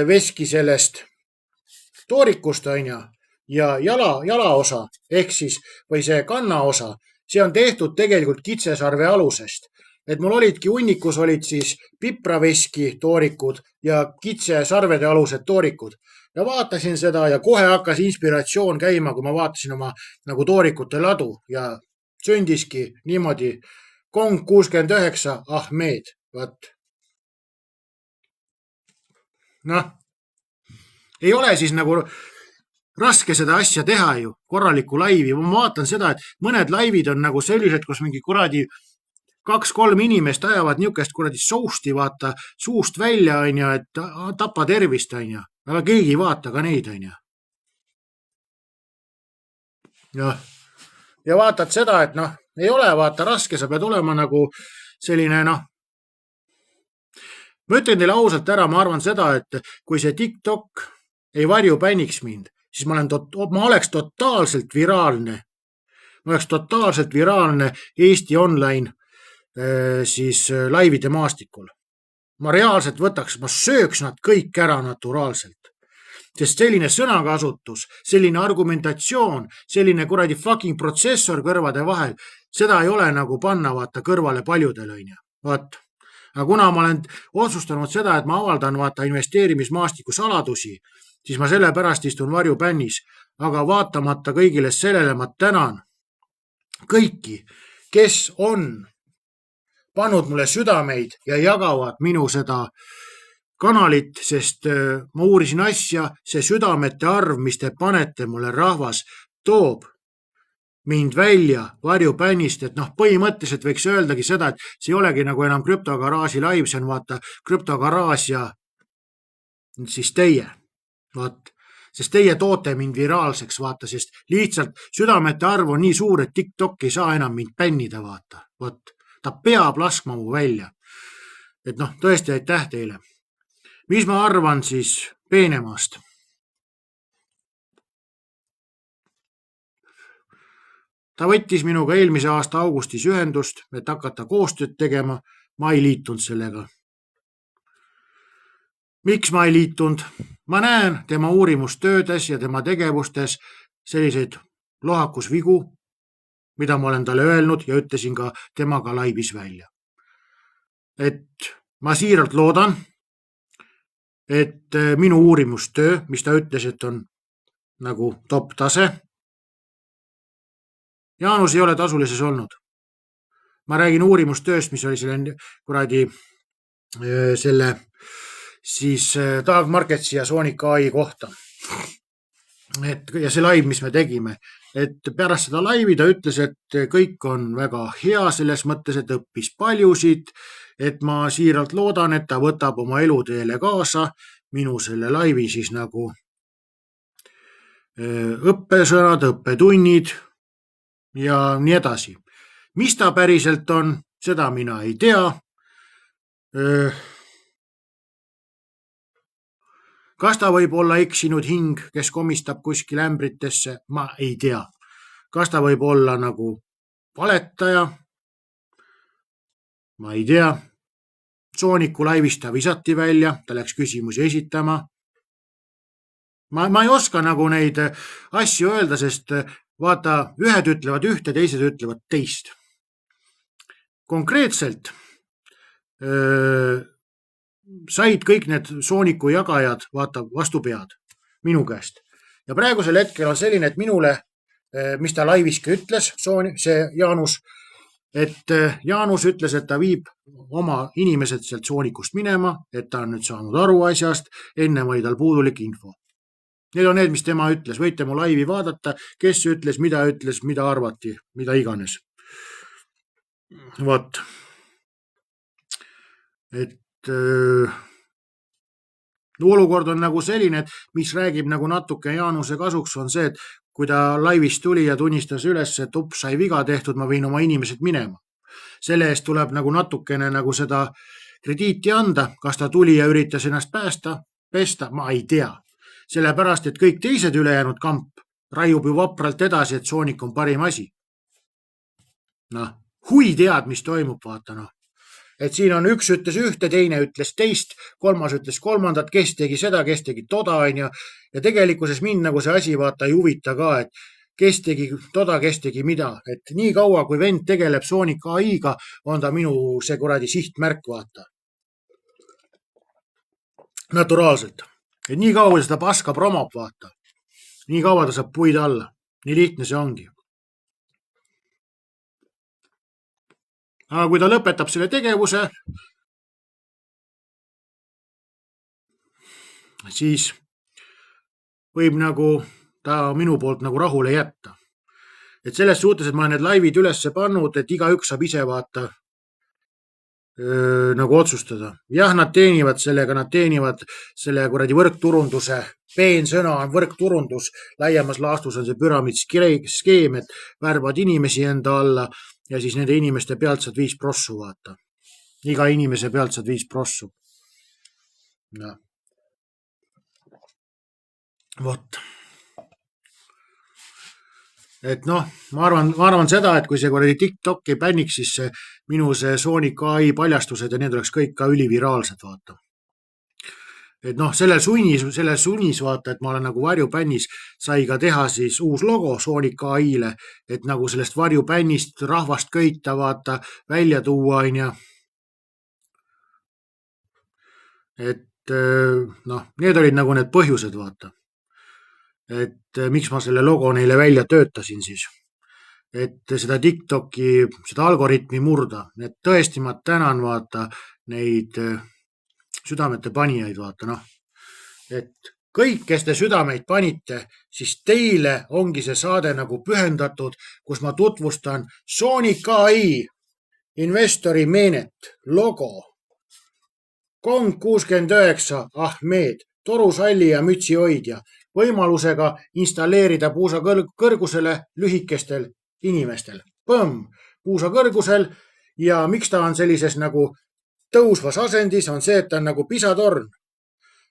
[SPEAKER 1] veski sellest toorikust, on ju. Ja jalaosa ehk siis või see kannaosa, see on tehtud tegelikult kitsesarve alusest. Et mul olidki hunnikus olid siis pipraveski toorikud ja kitsesarvede alused toorikud. Ja vaatasin seda ja kohe hakkas inspiratsioon käima, kui ma vaatasin oma nagu toorikute ladu ja sündiski niimoodi Kong 69 Ahmed. Vaat. Noh, ei ole siis nagu raske seda asja teha ju, korralikku laivi. Ma vaatan seda, et mõned laivid on nagu sellised, kus mingi kuradi 2-3 inimest ajavad niukest kuradi sousti, vaata, suust välja, on ju, et tapa tervist, on ju. Aga keegi ei vaata ka neid, on ju. Ja vaatad seda, et noh, ei ole vaata raske, sa pead olema nagu selline, noh. Ma ütlen teile ausalt ära, ma arvan seda, et kui see TikTok ei varju pänniks mind, siis ma oleks totaalselt viraalne. Ma oleks totaalselt viraalne Eesti online siis laivide maastikul. Ma reaalselt võtaks, ma sööks nad kõik ära naturaalselt. Sest selline sõnakasutus, selline argumentatsioon, selline kuradi fucking protsessor kõrvade vahel, seda ei ole nagu panna vaata kõrvale paljudel, on ju. Vaat. Aga kuna ma olen otsustanud seda, et ma avaldan vaata investeerimismaastiku saladusi, siis ma selle pärast istun varjupännis, aga vaatamata kõigile sellele ma tänan kõiki, kes on pannud mulle südameid ja jagavad minu seda kanalit, sest ma uurisin asja, see südamete arv, mis te panete mulle rahvas, toob mind välja varjupännist, et noh, põhimõtteliselt võiks öeldagi seda, et see ei olegi nagu enam krüptogaraaži live, see on vaata krüptogaraaž ja siis teie. Vaat, sest teie toote mind viraalseks, vaata, sest lihtsalt südamete arv on nii suur, et TikTok ei saa enam mind bännida, vaata. Vot, ta peab laskma mu välja. Et noh, tõesti aitäh teile. Mis ma arvan siis Peenemaast? Ta võttis minuga eelmise aasta augustis ühendust, et hakata koostööd tegema. Ma ei liitunud sellega. Miks ma ei liitunud? Ma näen tema uurimustöödes ja tema tegevustes selliseid lohakusvigu, mida ma olen talle öelnud ja ütlesin ka temaga laivis välja. Et ma siiralt loodan, et minu uurimustöö, mis ta ütles, et on nagu top tase, Jaanus ei ole tasulises olnud. Ma räägin uurimustööst, mis oli selle siis Dog Marketsi ja Sonic AI kohta. Ja see live, mis me tegime, et pärast seda laivi ta ütles, et kõik on väga hea selles mõttes, et õppis paljusid, et ma siiralt loodan, et ta võtab oma eluteele kaasa minu selle laivi siis nagu õppesõnad, õppetunnid ja nii edasi. Mis ta päriselt on, seda mina ei tea. Kas ta võib olla eksinud hing, kes komistab kuskil ämbritesse? Ma ei tea. Kas ta võib olla nagu valetaja? Ma ei tea. Sooniku laivist ta visati välja, ta läks küsimusi esitama. Ma ei oska nagu neid asju öelda, sest vaata, ühed ütlevad ühte, teised ütlevad teist. Konkreetselt said kõik need Sooniku jagajad vastu pead minu käest. Ja praegusel hetkel on selline, et minule, mis ta laiviski ütles, see Jaanus, et Jaanus ütles, et ta viib oma inimesed sealt Soonikust minema, et ta on nüüd saanud aru asjast, enne oli tal puudulik info. Need on need, mis tema ütles. Võite mu laivi vaadata, kes ütles, mida arvati, mida iganes. Vot. Et olukord on nagu selline, et mis räägib nagu natuke Jaanuse kasuks, on see, et kui ta laivist tuli ja tunnistas üles, et sai viga tehtud, ma võin oma inimesed minema. Selle eest tuleb nagu natukene nagu seda krediiti anda, kas ta tuli ja üritas ennast pesta, ma ei tea. Sellepärast, et kõik teised ülejäänud kamp raiub ju vapralt edasi, et Sonic on parim asi. Noh, hui tead, mis toimub, vaata noh. Et siin on üks ütles ühte, teine ütles teist, kolmas ütles kolmandat, kes tegi seda, kes tegi toda, ja tegelikkuses mind nagu see asi vaata ei huvita ka, et kes tegi toda, kes tegi mida. Et nii kaua, kui vend tegeleb Sonic AI-ga, on ta minu see kuradi sihtmärk, vaata. Naturaalselt. Et nii kaua seda paska promab, vaata. Nii kaua ta saab puid alla. Nii lihtne see ongi. Aga kui ta lõpetab selle tegevuse, siis võib nagu ta minu poolt nagu rahule jätta. Et selles suhtes, et ma olen need laivid ülesse pannud, et igaüks saab ise vaata nagu otsustada. Jah, nad teenivad selle kuradi võrkturunduse. Peensõna on võrkturundus. Laiemas laastus on see püramiidskeem, et värbad inimesi enda alla ja siis nende inimeste pealt saad 5 prossu vaata. Iga inimese pealt saad 5 prossu. No. Vot. Et noh, ma arvan seda, et kui see kuradi TikTok ei bänniks, siis see minu see Sonic AI paljastused ja need oleks kõik ka üliviraalsed, vaata. Et noh, selle sunis vaata, et ma olen nagu varjubännis, sai ka teha siis uus logo Sonic AI-le, et nagu sellest varjupännist rahvast köita, vaata, välja tuua, ja. Et noh, need olid nagu need põhjused, vaata. Et miks ma selle logo neile välja töötasin siis. Et seda TikToki, seda algoritmi murda. Et tõesti ma tänan vaata neid südamete panijaid, vaata noh. Et kõik, kes te südameid panite, siis teile ongi see saade nagu pühendatud, kus ma tutvustan Sonic AI investori meenet, logo, Kong 69 Ahmed, torusalli ja mütsi hoidja. võimalusega installeerida puusa kõrgusele lühikestel inimestel. Põmm, puusa kõrgusel ja miks ta on sellises nagu tõusvas asendis, on see, et ta on nagu pisatorn.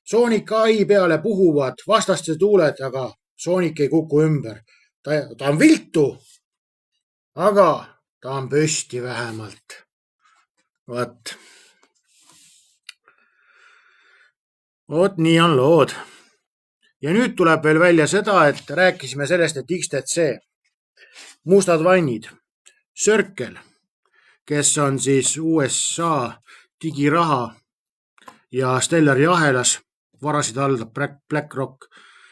[SPEAKER 1] Sonic AI peale puhuvad vastaste tuuled, aga Sonic ei kuku ümber. Ta on viltu, aga ta on püsti vähemalt. Vot nii on lood. Ja nüüd tuleb veel välja seda, et rääkisime sellest, et XTC, mustad vannid, Circle, kes on siis USA digiraha ja Stellari ahelas, varasid haldab BlackRock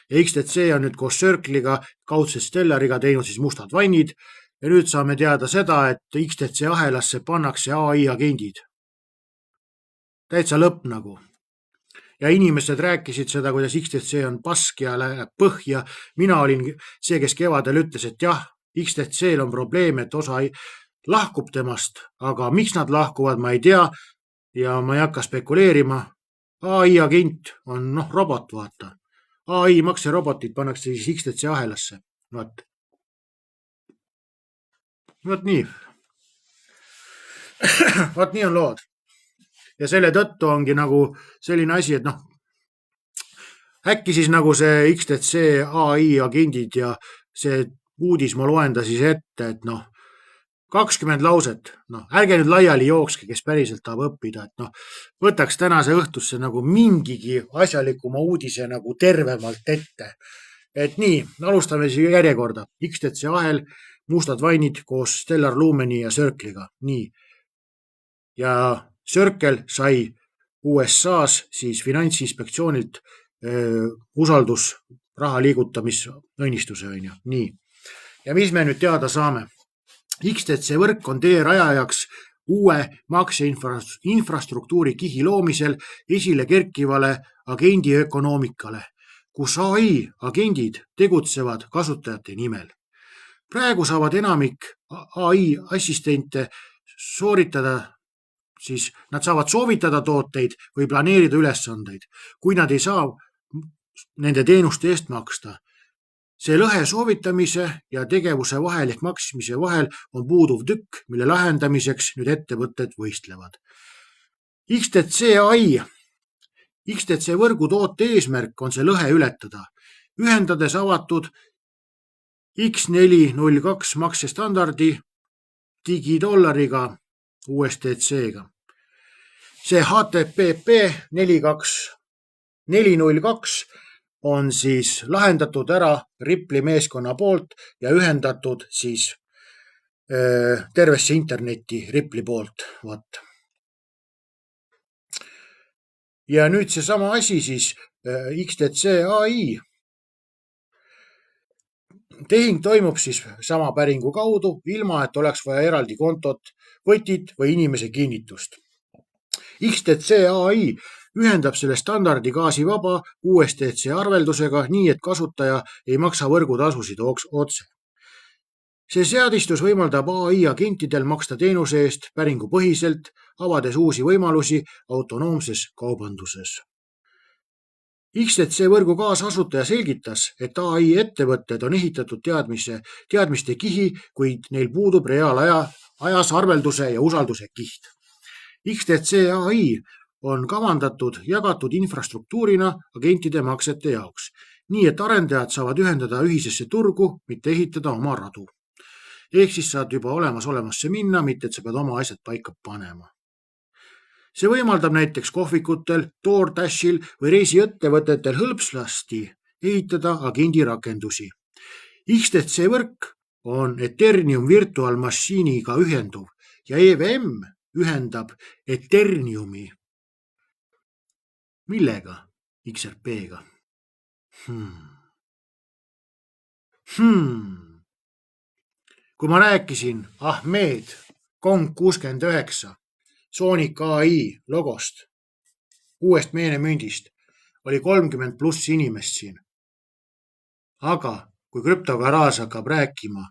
[SPEAKER 1] ja XTC on nüüd koos Circle'iga, kaudselt Stellariga teinud siis mustad vannid ja nüüd saame teada seda, et XTC ahelasse pannakse AI agendid. Täitsa lõpp nagu. Ja inimesed rääkisid seda, kuidas XTC on pask ja läheb põhja. Mina olin see, kes kevadel ütles, et jah, XTC-l on probleem, et osa lahkub temast, aga miks nad lahkuvad, ma ei tea ja ma ei hakka spekuleerima. AI agent on robot, vaata. AI makserobotid pannakse siis XTC ahelasse. Vot nii. Vot nii on lood. Ja selle tõttu ongi nagu selline asi, et äkki siis nagu see XTC AI agendid ja see uudis ma loen ta siis ette, et 20 lauset, ärge nüüd laiali jookske, kes päriselt tahab õppida, et võtaks tänase õhtusse nagu mingigi asjalikuma uudise nagu tervemalt ette. Et nii, alustame siis järjekorda. XTC ahel, mustad vannid koos Stellar Lumeni ja Circle'iga. Nii. Ja Circle sai USA-s siis finantsinspektsioonilt usaldus raha liigutamisõnnistuse. Nii. Ja mis me nüüd teada saame? XTC võrk on tee rajajaks uue makseinfrastruktuuri kihi loomisel esile kerkivale agendi ökonoomikale, kus AI agendid tegutsevad kasutajate nimel. Praegu saavad enamik AI assistente nad saavad soovitada tooteid või planeerida ülesandeid, kui nad ei saa nende teenuste eest maksta. See lõhe soovitamise ja tegevuse vahel ehk maksmise vahel on puuduv tükk, mille lahendamiseks nüüd ettevõtted võistlevad. XTC võrgu toote eesmärk on see lõhe ületada, ühendades avatud X402 maksestandardi digidollariga USDC-ga. See HTTP 402 on siis lahendatud ära Ripple'i meeskonna poolt ja ühendatud siis tervesse internetti Ripple'i poolt. Ja nüüd see sama asi siis XTC AI. Tehing toimub siis sama päringu kaudu, ilma et oleks vaja eraldi kontot, võtit või inimese kinnitust. XTC AI ühendab selle standardi gaasivaba USDC arveldusega nii, et kasutaja ei maksa võrgutasusid otse. See seadistus võimaldab AI agentidel maksta teenuse eest päringupõhiselt, avades uusi võimalusi autonoomses kaubanduses. XTC võrgu kaasasutaja selgitas, et AI ettevõtted on ehitatud teadmiste kihi, kuid neil puudub reaalajas arvelduse ja usalduse kiht. XTC AI on kavandatud jagatud infrastruktuurina agentide maksete jaoks, nii et arendajad saavad ühendada ühisesse turgu, mitte ehitada oma radu. Ehk siis saad juba olemasse minna, mitte et sa pead oma asjad paika panema. See võimaldab näiteks kohvikutel, DoorDashil või reisiettevõtetel hõlpsasti ehitada agendi rakendusi. XTC võrk on Ethereum virtuaalmassiiniga ühenduv ja EVM ühendab Ethereumi. Millega? XRP-ga. Kui ma rääkisin Ahmed Kong 69 Sonic AI logost, uuest meenemündist, oli 30+ inimest siin. Aga kui krüptogaraaž hakkab rääkima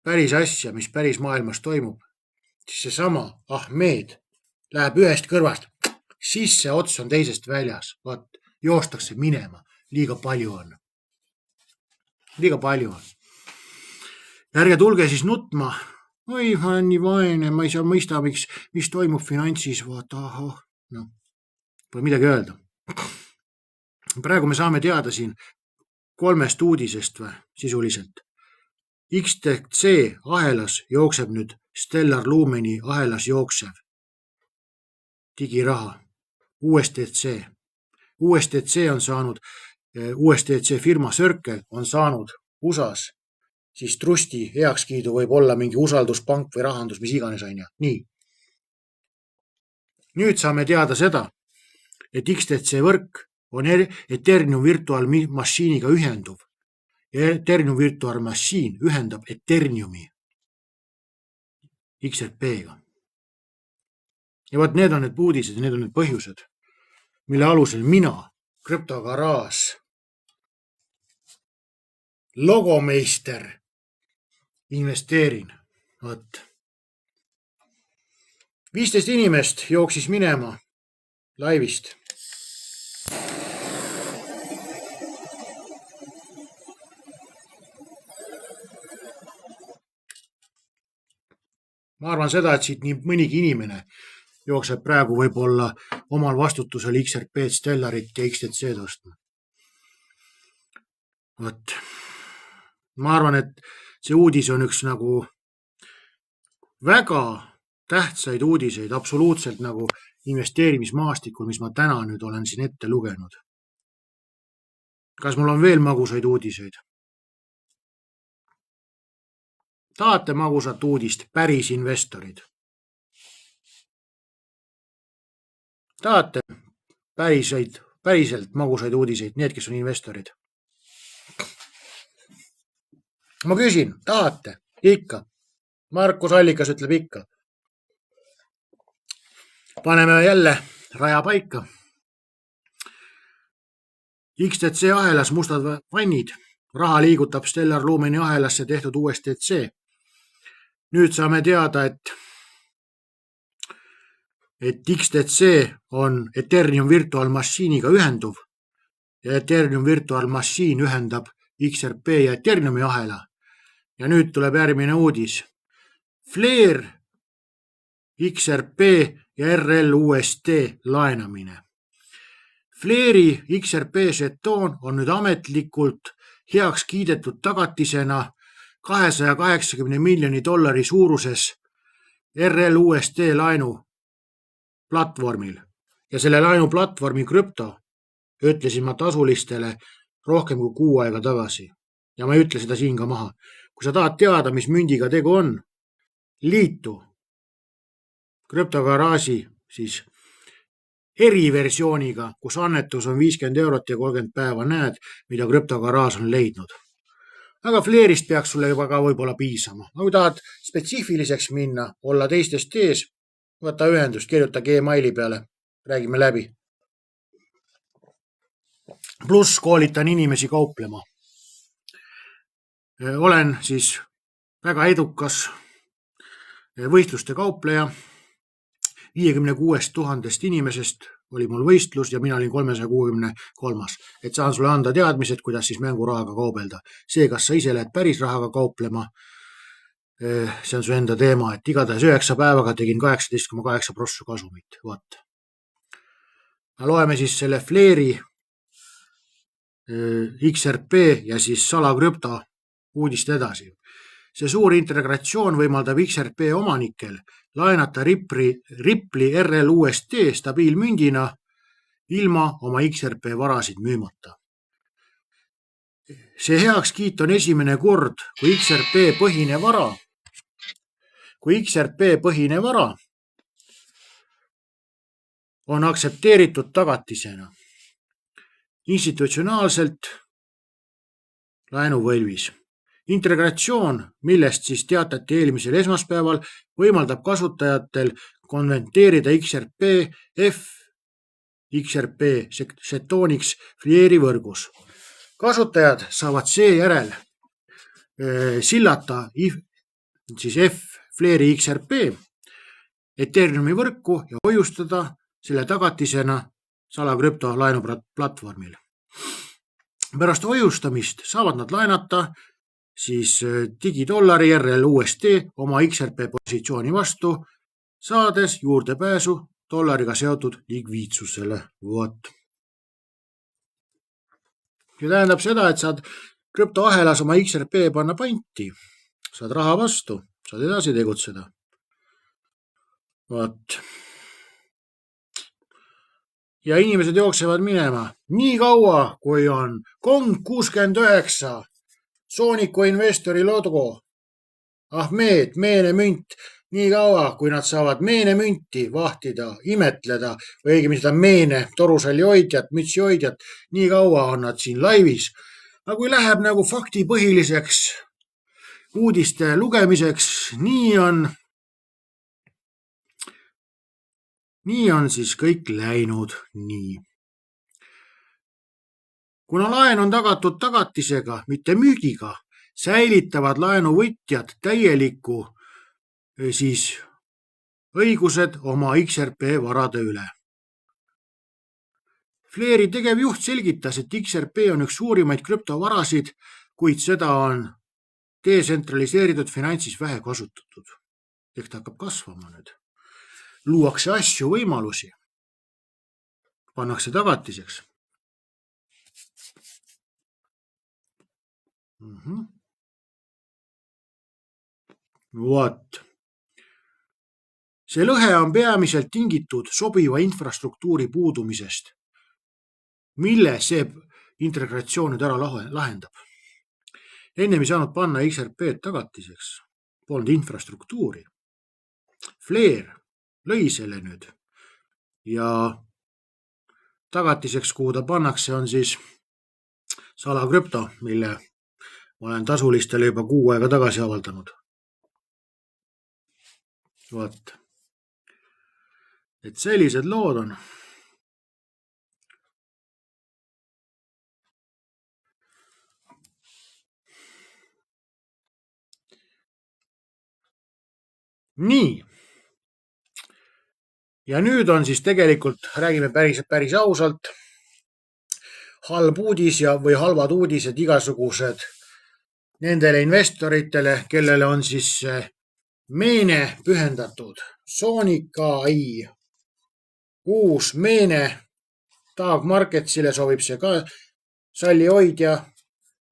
[SPEAKER 1] päris asja, mis päris maailmas toimub, siis seesama Ahmed läheb ühest kõrvast, sisse ots on teisest väljas, joostakse minema. liiga palju on. Liiga palju on. Ärge tulge siis nutma. Oi, ma olen nii vaene, ma ei saa mõista, mis toimub finantsis. Vaata, no, pole midagi öelda. Praegu me saame teada siin 3 uudisest või sisuliselt. XTC ahelas jookseb nüüd Stellar Lumeni ahelas jooksev digiraha. USDC. USDC on saanud, USDC firma Circle on saanud USAs siis trusti heakskiidu, võib olla mingi usalduspank või rahandus, mis iganes on ja. Nii. Nüüd saame teada seda, et XTC võrk on Ethereum Virtual Machine'iga ühenduv. Ja Ethereum Virtual Machine ühendab Ethereumi XRP-ga. Ja võt need on need uudised ja need on need põhjused, mille alusel mina, krüptogaraaž, logomeister, investeerin. Võt. 15 inimest jooksis minema laivist. Ma arvan seda, et siit nii mõnigi inimene jookseb praegu võib-olla omal vastutusel XRP-d, Stellarit ja XTC tõstma. Võt. Ma arvan, et see uudis on üks nagu väga tähtsaid uudiseid absoluutselt nagu investeerimismaastikul, mis ma täna nüüd olen siin ette lugenud. Kas mul on veel magusaid uudiseid? Tahate magusat uudist, päris investorid? Tahate päriselt magusaid uudiseid, need, kes on investorid? Ma küsin, tahate? Ikka. Markus Allikas ütleb ikka. Paneme jälle raja paika. XTC ahelas mustad vannid. Raha liigutab Stellar Lumeni ahelasse tehtud USDC. Nüüd saame teada, et XTC on Ethereum Virtual Machine'iga ühenduv ja Ethereum Virtual Machine ühendab XRP ja Ethereumi ahela. Ja nüüd tuleb järgmine uudis. Flare, XRP ja RLUSD laenamine. Flare'i XRP žetoon on nüüd ametlikult heaks kiidetud tagatisena $280 miljoni suuruses RLUSD laenu platvormil. Ja selle laenu platvormi krüpto ütlesin ma tasulistele rohkem kui 6 aega tagasi. Ja ma ei ütle seda siin ka maha. Kui sa tahad teada, mis mündiga tegu on, liitu krüptogaraaži siis eriversiooniga, kus annetus on 50 € ja 30 päeva näed, mida krüptogaraaž on leidnud. Aga Flare'ist peaks sulle juba ka võib-olla piisama. Kui tahad spetsiifiliseks minna, olla teistest ees, võta ühendust, kirjuta Gmaili peale, räägime läbi. Pluss koolitan inimesi kauplema. Olen siis väga edukas võistluste kaupleja. 56 000 inimesest oli mul võistlus ja mina olin 363. Et saan sulle anda teadmised, kuidas siis mängurahaga kaubelda. See, kas sa ise lähed päris rahaga kauplema, see on su enda teema, et igatahes 9 päevaga tegin 18,8% kasumit. Võt. Loeme siis selle Flare'i, XRP ja siis salakrüpto uudist edasi. See suur integratsioon võimaldab XRP omanikel laenata Ripple'i RLUSD stabiilmündina ilma oma XRP varasid müümata. See heakskiit on esimene kord, kui XRP põhine vara on aktsepteeritud tagatisena institutsionaalselt laenuvõlvis. Integratsioon, millest siis teatati eelmisel esmaspäeval, võimaldab kasutajatel konverteerida XRP žetooniks Flare'i võrgus. Kasutajad saavad seejärel sillata siis Flare'i XRP Ethereumi võrku ja hoiustada selle tagatisena salakrüpto laenuplatvormil. Pärast hoiustamist saavad nad laenata siis digidollari järel USD oma XRP positsiooni vastu, saades juurdepääsu dollariga seotud likviidsusele. Vot. See tähendab seda, et saad krüptoahelas oma XRP panna panti, saad raha vastu, saad edasi tegutseda. Vot. Ja inimesed jooksevad minema nii kaua, kui on Kong 69, Sooniku investori logo, Ahmed, meenemünt, nii kaua, kui nad saavad meenemünti vahtida, imetleda või õigemini seda meene, torusalli hoidjat, mütsi hoidjat, nii kaua on nad siin laivis. Aga kui läheb nagu faktipõhiliseks uudiste lugemiseks, nii on siis kõik läinud nii. Kuna laen on tagatud tagatisega, mitte müügiga, säilitavad laenuvõtjad täieliku siis õigused oma XRP varade üle. Flairi tegevjuht selgitas, et XRP on üks suurimaid krüptovarasid, kuid seda on detsentraliseeritud finantsis vähe kasutatud. Ehk ta hakkab kasvama nüüd. Luuakse asju, võimalusi. Pannakse tagatiseks. Vot. See lõhe on peamiselt tingitud sobiva infrastruktuuri puudumisest, mille see integratsioon nüüd ära lahendab. Ennem ei saanud panna XRP tagatiseks, polnud infrastruktuuri. Flair lõi selle nüüd ja tagatiseks, kuhu ta pannakse, on siis salakrüpto, mille olen tasulistele juba 6 aega tagasi avaldanud. Vot. Et sellised lood on. Nii. Ja nüüd on siis tegelikult, räägime päris ausalt, halb uudis või halvad uudised igasugused nendele investoritele, kellele on siis meene pühendatud. Sonic AI, uus meene, Taag Marketsile sobib see ka, salli hoidja,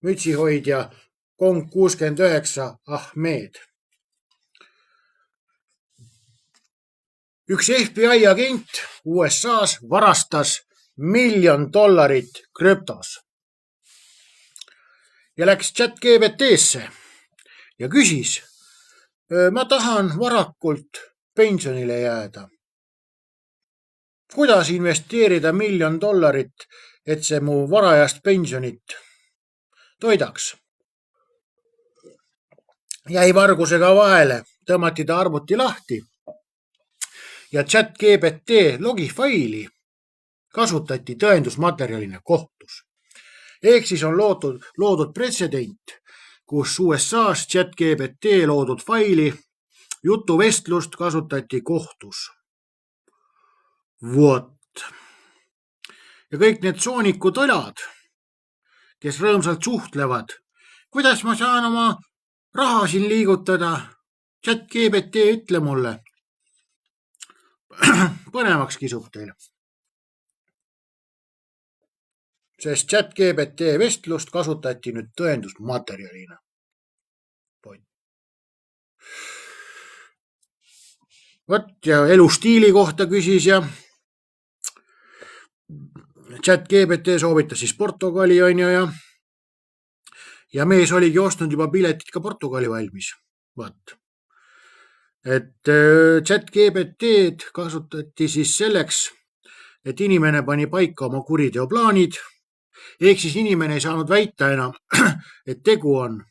[SPEAKER 1] mütsi hoidja, Kong 69, Ahmed. Üks FBI agent USA's varastas $1 miljon krüptos ja läks ChatGPT-sse ja küsis, ma tahan varakult pensionile jääda. Kuidas investeerida $1 miljon, et see mu varajast pensionit toidaks? Jäi vargusega vahele, tõmmati ta arvuti lahti ja ChatGPT logifaili kasutati tõendusmaterjalina kohtus. Ehk siis on loodud pretsedent, kus USA's ChatGPT loodud faili jutuvestlust kasutati kohtus. Vot. Ja kõik need Sooniku tolad, kes rõõmsalt suhtlevad, kuidas ma saan oma raha siin liigutada? ChatGPT, ütle mulle. Põnevaks kisub teile. Sest ChatGPT vestlust kasutati nüüd tõendusmaterjalina. Vot ja elustiili kohta küsis ja ChatGPT soovitas siis Portugali ja mees oligi ostnud juba piletid ka Portugali valmis. Vot. Et ChatGPT-d kasutati siis selleks, et inimene pani paika oma kuriteoplaanid, ehk siis inimene ei saanud väita enam, et tegu on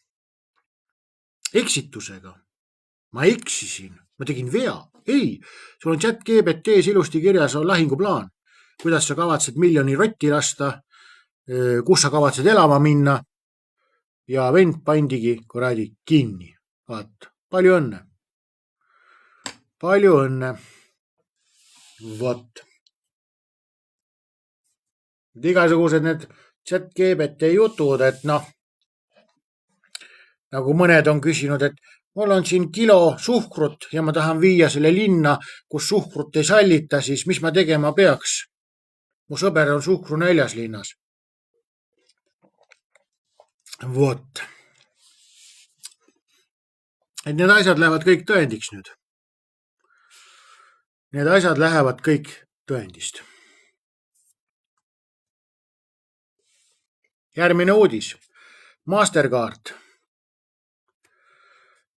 [SPEAKER 1] eksitusega. Ma eksisin, ma tegin vea. Ei, sul on ChatGPT-s ilusti kirjas on lahinguplaan, kuidas sa kavatsed $1 miljoni rotti lasta, kus sa kavatsed elama minna ja vend pandigi kuradi kinni. Vaat, palju õnne. Palju õnne. Vot. Igasugused need ChatGPT jutud, et noh, nagu mõned on küsinud, et mul on siin kilo suhkrut ja ma tahan viia selle linna, kus suhkrut ei sallita, siis mis ma tegema peaks? Mu sõber on suhkrunäljas linnas. Vot. Et need asjad lähevad kõik tõendiks nüüd. Need asjad lähevad kõik tõendist. Järgmine uudis. Mastercard.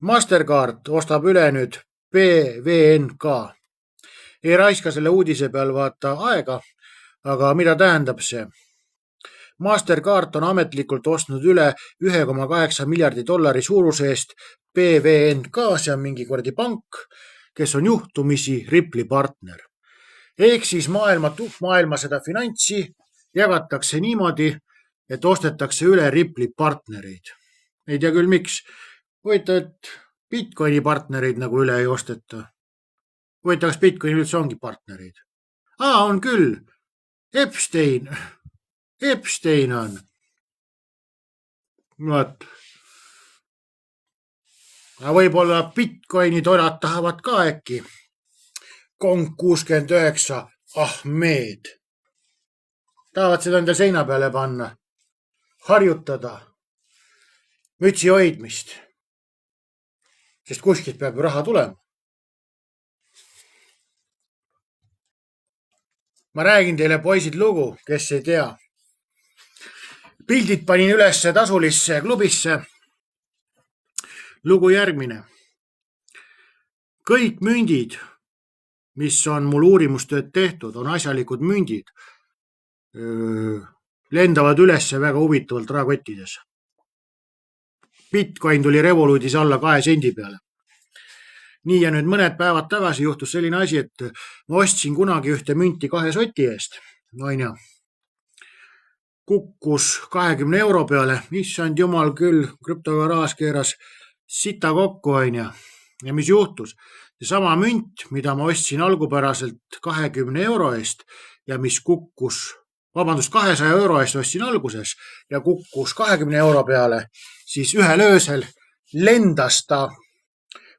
[SPEAKER 1] Mastercard ostab üle nüüd BVNK. Ei raiska selle uudise peal vaata aega, aga mida tähendab see? Mastercard on ametlikult ostnud üle 1,8 miljardi dollari suuruse eest BVNK, see on mingi kuradi pank, kes on juhtumisi Rippli partner. Ehk siis maailma seda finantsi jagatakse niimoodi, et ostetakse üle Rippli partnereid. Ei tea küll miks. Võita, et Bitcoini partnereid nagu üle ei osteta. Võita, kas Bitcoini üldse ongi partnereid? On küll. Epstein on. Võt. Võib-olla Bitcoini torad tahavad ka äkki. Kong 69 Ahmed. Tahavad seda enda seina peale panna. Harjutada. Mütsi hoidmist. Sest kuskilt peab ju raha tulema. Ma räägin teile poisid lugu, kes ei tea. Pildid panin üles tasulisse klubisse. Lugu järgmine. Kõik mündid, mis on mul uurimustööd tehtud, on asjalikud mündid. Lendavad ülesse väga huvitavalt rahakottides. Bitcoin tuli Revolutis alla 2 sendi peale. Nii ja nüüd mõned päevad tagasi juhtus selline asi, et ma ostsin kunagi ühte münti 2 soti eest. Kukkus 20 euro peale. Issand jumal küll, krüptogaraaž keeras sita kokku, ja mis juhtus? Sama münt, mida ma ostsin algupäraselt 20 euro eest ja mis kukkus, 200 euro eest ostsin alguses ja kukkus 20 euro peale, siis ühel öösel lendas ta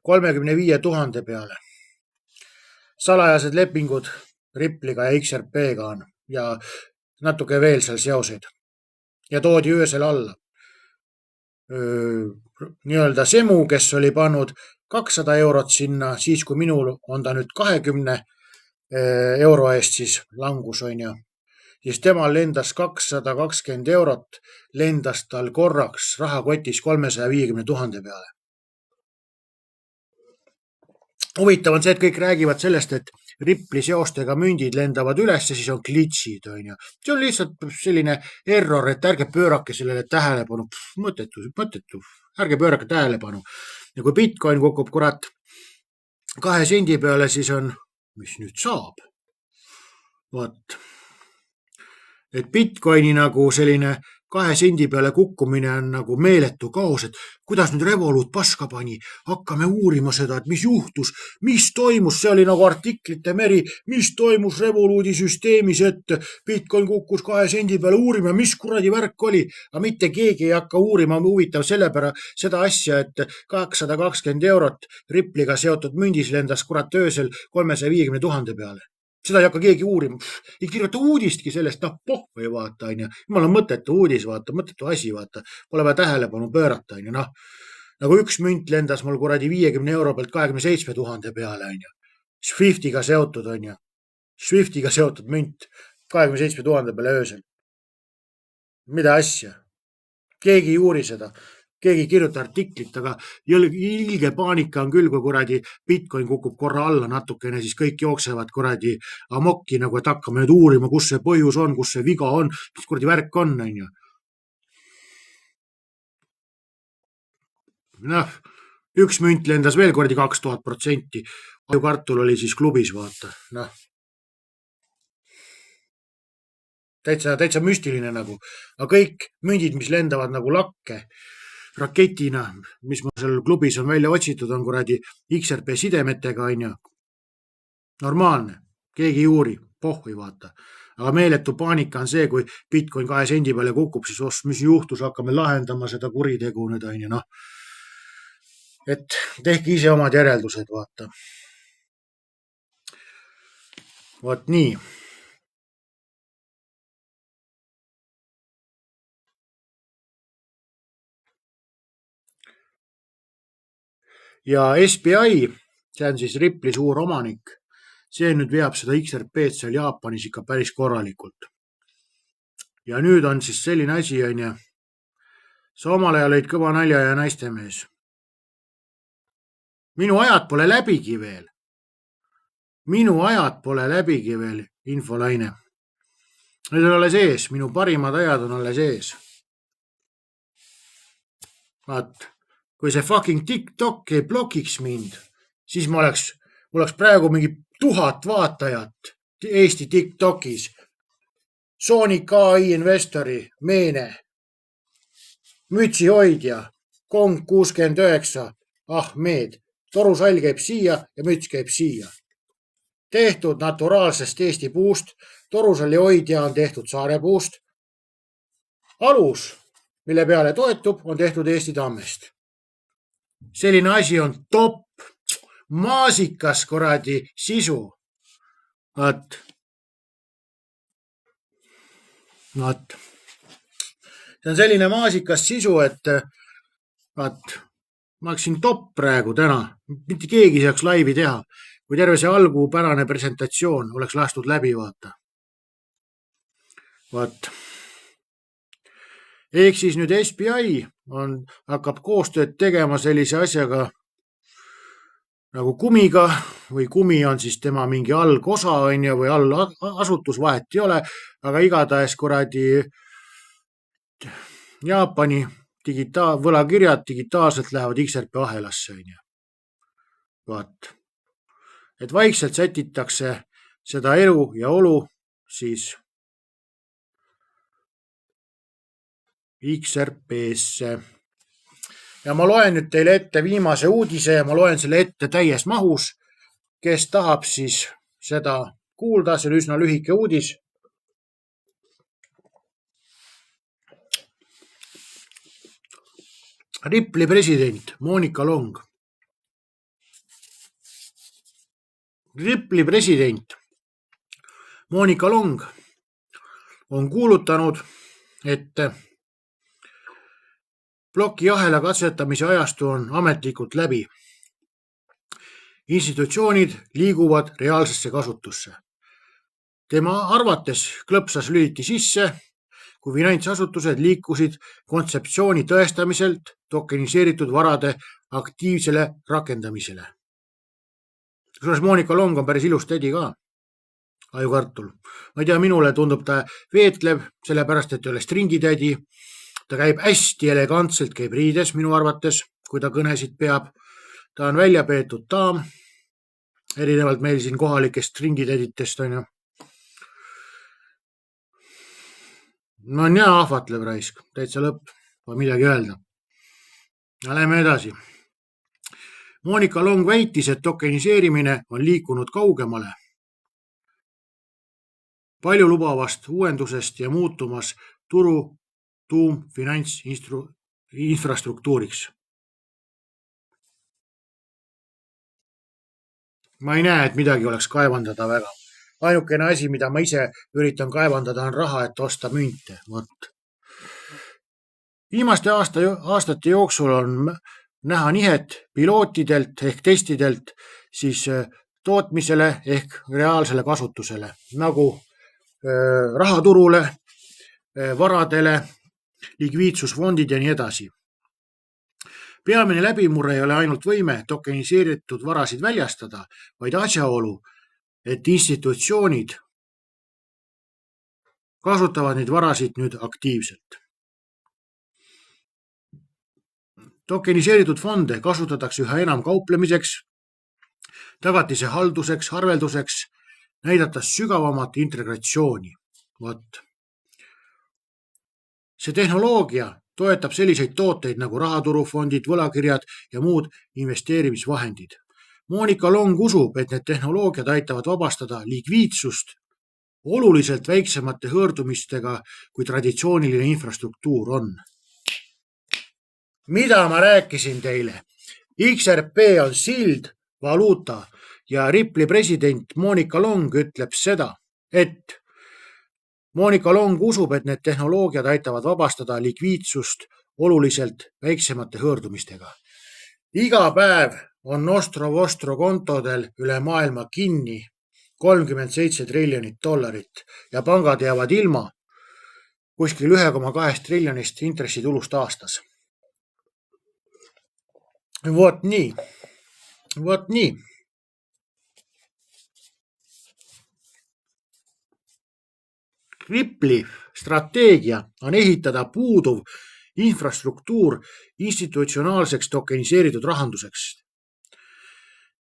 [SPEAKER 1] 35 000 peale. Salajased lepingud Rippliga ja XRP-ga on ja natuke veel seal seoseid. Ja toodi öösel alla. Nii-öelda Semu, kes oli pannud 200 eurot sinna, siis kui minul on ta nüüd 20 euro eest siis langus, siis temal lendas 220 eurot, lendas tal korraks rahakotis 350 000 peale. Huvitav on see, et kõik räägivad sellest, et Rippli seostega mündid lendavad üles ja siis on glitchid. See on lihtsalt selline error, et ärge pöörake sellele tähelepanu. Mõttetu. Ärge pöörake tähelepanu. Ja kui Bitcoin kukub kurat 2 sendi peale, siis on, mis nüüd saab? Vaat. Et Bitcoini nagu selline 2 sendi peale kukkumine on nagu meeletu kaos, et kuidas nüüd Revolut paska pani, hakkame uurima seda, et mis juhtus, mis toimus, see oli nagu artiklite meri, mis toimus Revoluti süsteemis, et Bitcoin kukkus 2 sendi peale, uurima, mis kuradi värk oli, aga mitte keegi ei hakka uurima, huvitav seda asja, et 220 eurot Rippliga seotud mündis lendas kurat öösel 350 000 peale. Seda ei hakka keegi uurima, ei kirjuta uudistki sellest, pohv ei vaata, Jumal on mõttetu uudis, vaata, mõttetu asi, vaata, pole vaja tähelepanu pöörata, Nagu üks münt lendas mul kuradi 50 euro pealt 27 000 peale, Swiftiga seotud, Swiftiga seotud münt 27 000 peale öösel. Mida asja? Keegi ei uuri seda. Keegi ei kirjuta artiklit, aga ilge paanika on küll, kui kuradi Bitcoin kukub korra alla natukene, siis kõik jooksevad kuradi amokki, nagu et hakkame nüüd uurima, kus see põhjus on, kus see viga on, mis kuradi värk on, Üks münt lendas veel kuradi 2000%. Kartul oli siis klubis, vaata, Täitsa müstiline nagu. Aga kõik mündid, mis lendavad nagu lakke, raketina, mis ma seal klubis on välja otsitud, on kuradi XRP sidemetega, Normaalne, keegi ei uuri, pohhu ei vaata. aga meeletu paanika on see, kui Bitcoin 2 sendi peale kukub, siis mis juhtus, hakkame lahendama seda kuritegu nüüd on ju noh. Et tehke ise omad järeldused, vaata. Vot nii. Ja SBI, see on siis Ripple'i suur omanik, see nüüd veab seda XRP-d seal Jaapanis ikka päris korralikult. Ja nüüd on siis selline asi, on ju. Sa omal ajal olid kõva nalja ja naistemees. Minu ajad pole läbigi veel. Infolaine. Need on alles ees, minu parimad ajad on alles ees. Vaat, kui see fucking TikTok ei blokiks mind, siis ma oleks praegu mingi 1000 vaatajat Eesti TikTokis. Sonic AI investori, Meene, mütsihoidja, Kong 69, Ahmed, torusall käib siia ja müts käib siia. Tehtud naturaalsest Eesti puust, torusalli hoidja on tehtud Saare puust. Alus, mille peale toetub, on tehtud Eesti tammest. Selline asi on top, maasikas kuradi sisu. Vaat. See on selline maasikas sisu, et vaat, ma oleksin top praegu täna. Mitte keegi saaks laivi teha, kui terve see algupärane presentatsioon oleks lastud läbi, vaata. Vaat. Ehk siis nüüd SBI hakkab koostööd tegema sellise asjaga nagu Kumiga või Kumi on siis tema mingi algosa on ju, või allasutus, vahet ei ole, aga igatahes kuradi Jaapani võlakirjad digitaalselt lähevad XRP ahelasse on ju. Vaat. Et vaikselt sätitakse seda elu ja olu siis XRP-sse. Ja ma loen nüüd teile ette viimase uudise ja ma loen selle ette täies mahus. Kes tahab siis seda kuulda, see on üsna lühike uudis. Ripple'i president Monika Long. Ripple'i president Monika Long on kuulutanud, et plokiahela katsetamise ajastu on ametlikult läbi. Institutsioonid liiguvad reaalsesse kasutusse. Tema arvates klõpsas lüliti sisse, kui finantsasutused liikusid kontseptsiooni tõestamiselt tokeniseeritud varade aktiivsele rakendamisele. Kusjuures Monika Long on päris ilus tädi ka, ajukartul. Ma ei tea, minule tundub ta veetlev, sellepärast, et ei ole stringitädi. Ta käib hästi elegantselt, käib riides minu arvates, kui ta kõnesid peab. Ta on välja peetud daam, erinevalt meil siin kohalikest stringitäditest on ju. No on jää ahvatlev raisk, täitsa lõpp, pole midagi öelda. Ja lähme edasi. Monika Long väitis, et tokeniseerimine on liikunud kaugemale paljulubavast uuendusest ja muutumas turu tuumfinantsinfrastruktuuriks. Ma ei näe, et midagi oleks kaevandada väga. Ainukene asi, mida ma ise üritan kaevandada, on raha, et osta münte. Viimaste aastate jooksul on näha nihet pilootidelt ehk testidelt siis tootmisele ehk reaalsele kasutusele, nagu rahaturule, varadele, likviidsusfondid ja nii edasi. Peamine läbimurre ei ole ainult võime tokeniseeritud varasid väljastada, vaid asjaolu, et institutsioonid kasutavad neid varasid nüüd aktiivselt. Tokeniseeritud fonde kasutatakse üha enam kauplemiseks, tagatise halduseks, arvelduseks, näidates sügavamat integratsiooni. See tehnoloogia toetab selliseid tooteid nagu rahaturufondid, võlakirjad ja muud investeerimisvahendid. Monika Long usub, et need tehnoloogiad aitavad vabastada likviidsust oluliselt väiksemate hõõrdumistega, kui traditsiooniline infrastruktuur on. Mida ma rääkisin teile? XRP on sild, valuuta ja Ripple'i president Monika Long ütleb seda, et Monika Long usub, et need tehnoloogiad aitavad vabastada likviidsust oluliselt väiksemate hõõrdumistega. Iga päev on Nostro Vostro kontodel üle maailma kinni $37 triljonit ja pangad jäävad ilma kuskil 1,2 triljonist intressitulust aastas. Vot nii. Ripple'i strateegia on ehitada puuduv infrastruktuur institutsionaalseks tokeniseeritud rahanduseks,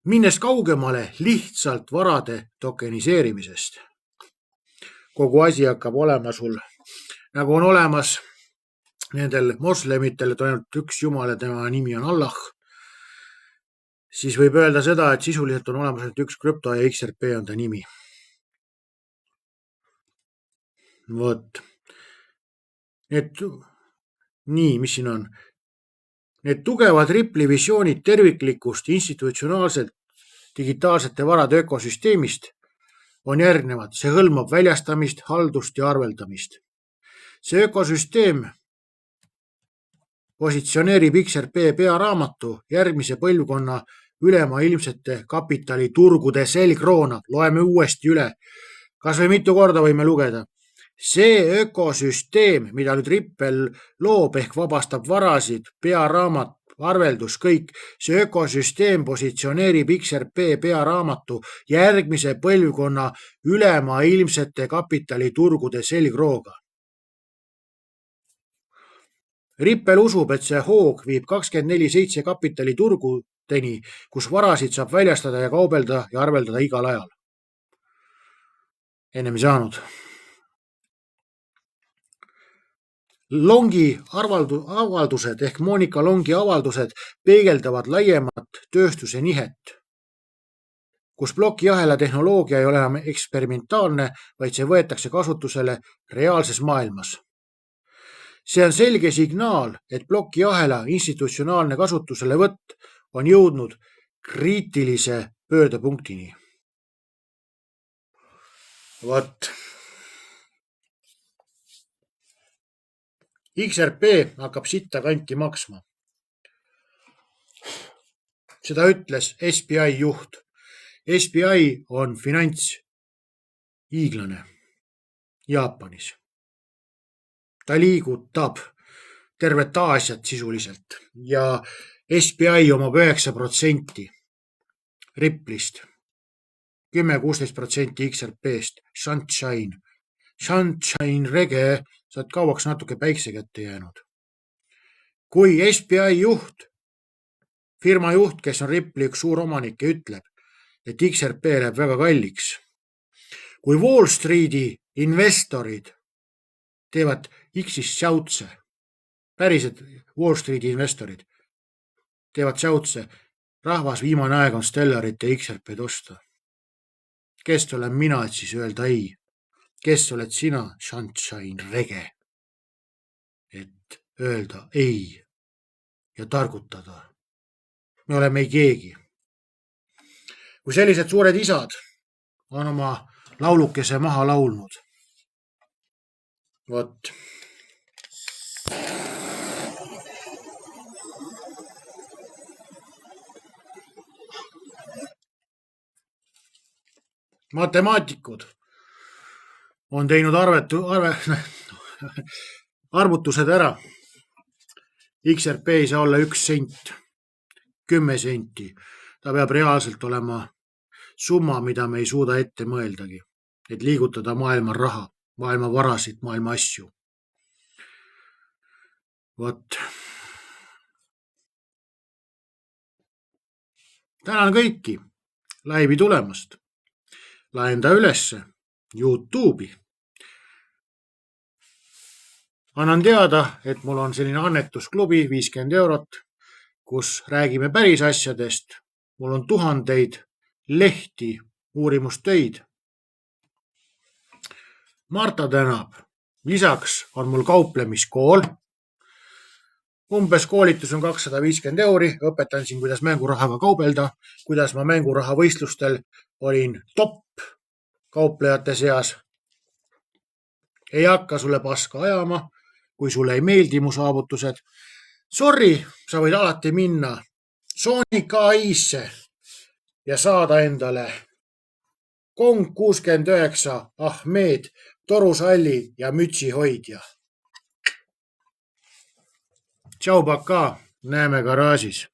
[SPEAKER 1] minnes kaugemale lihtsalt varade tokeniseerimisest. Kogu asi hakkab olema sul, nagu on olemas nendel moslemitel, et ainult üks jumal ja tema nimi on Allah, siis võib öelda seda, et sisuliselt on olemas ainult üks krüpto ja XRP on ta nimi. Vot. Mis siin on? Need tugevad Ripple'i visioonid terviklikust institutsionaalselt digitaalsete varade ökosüsteemist on järgnevad. See hõlmab väljastamist, haldust ja arveldamist. See ökosüsteem positsioneerib XRP pearaamatu järgmise põlvkonna ülemaailmsete kapitaliturgude selgroona. Loeme uuesti üle. Kas või mitu korda võime lugeda? See ökosüsteem, mida nüüd Ripple loob ehk vabastab varasid, pearaamat, arveldus, kõik, see ökosüsteem positsioneerib XRP pearaamatu järgmise põlvkonna ülemaailmsete kapitaliturgude selgrooga. Ripple usub, et see hoog viib 24/7 kapitaliturgudeni, kus varasid saab väljastada ja kaubelda ja arveldada igal ajal. Ennem ei saanud. Longi avaldused ehk Monika Longi avaldused peegeldavad laiemat tööstuse nihet, kus plokiahela tehnoloogia ei ole enam eksperimentaalne, vaid see võetakse kasutusele reaalses maailmas. See on selge signaal, et plokiahela institutsionaalne kasutuselevõtt on jõudnud kriitilise pöördepunktini. Vot. XRP hakkab sitta kanti maksma. Seda ütles SBI juht. SBI on finantsiiglane Jaapanis. Ta liigutab tervet Aasiat sisuliselt ja SBI omab 9% Ripple'ist, 10-16% XRP-st, Sunshine Rege, sa oled kauaks natuke päikse kätte jäänud. Kui SBI juht, firma juht, kes on Ripple'i üks suur omanik, ütleb, et XRP läheb väga kalliks. Kui Wall Streeti investorid teevad X-ist säutse, päriselt Wall Streeti investorid teevad säutse, rahvas viimane aeg on Stellarit ja XRP-d osta. Kes olen mina, et siis öelda ei? Kes oled sina, Sunshine Rege, et öelda ei ja targutada? Me oleme ei keegi. Kui sellised suured isad on oma laulukese maha laulnud. Vot. Matemaatikud on teinud arvutused ära. XRP ei saa olla 1 sent, 10 senti. Ta peab reaalselt olema summa, mida me ei suuda ette mõeldagi, et liigutada maailma raha, maailma varasid, maailma asju. Vot. Tänan kõiki laivi tulemast. Laenda ülesse YouTube'i. Annan teada, et mul on selline annetusklubi 50 €, kus räägime päris asjadest. Mul on tuhandeid lehti, uurimustöid. Marta tänab. Lisaks on mul kauplemiskool. Umbes koolitus on 250 €. Õpetan siin, kuidas mängurahaga kaubelda, kuidas ma mänguraha võistlustel olin top kauplejate seas. Ei hakka sulle paska ajama, kui sulle ei meeldi mu saavutused. Sorry, sa võid alati minna Sonic AI-sse ja saada endale Kong 69 Ahmed, torusalli ja mütsihoidja. Tšau, pakaa, näeme garaažis.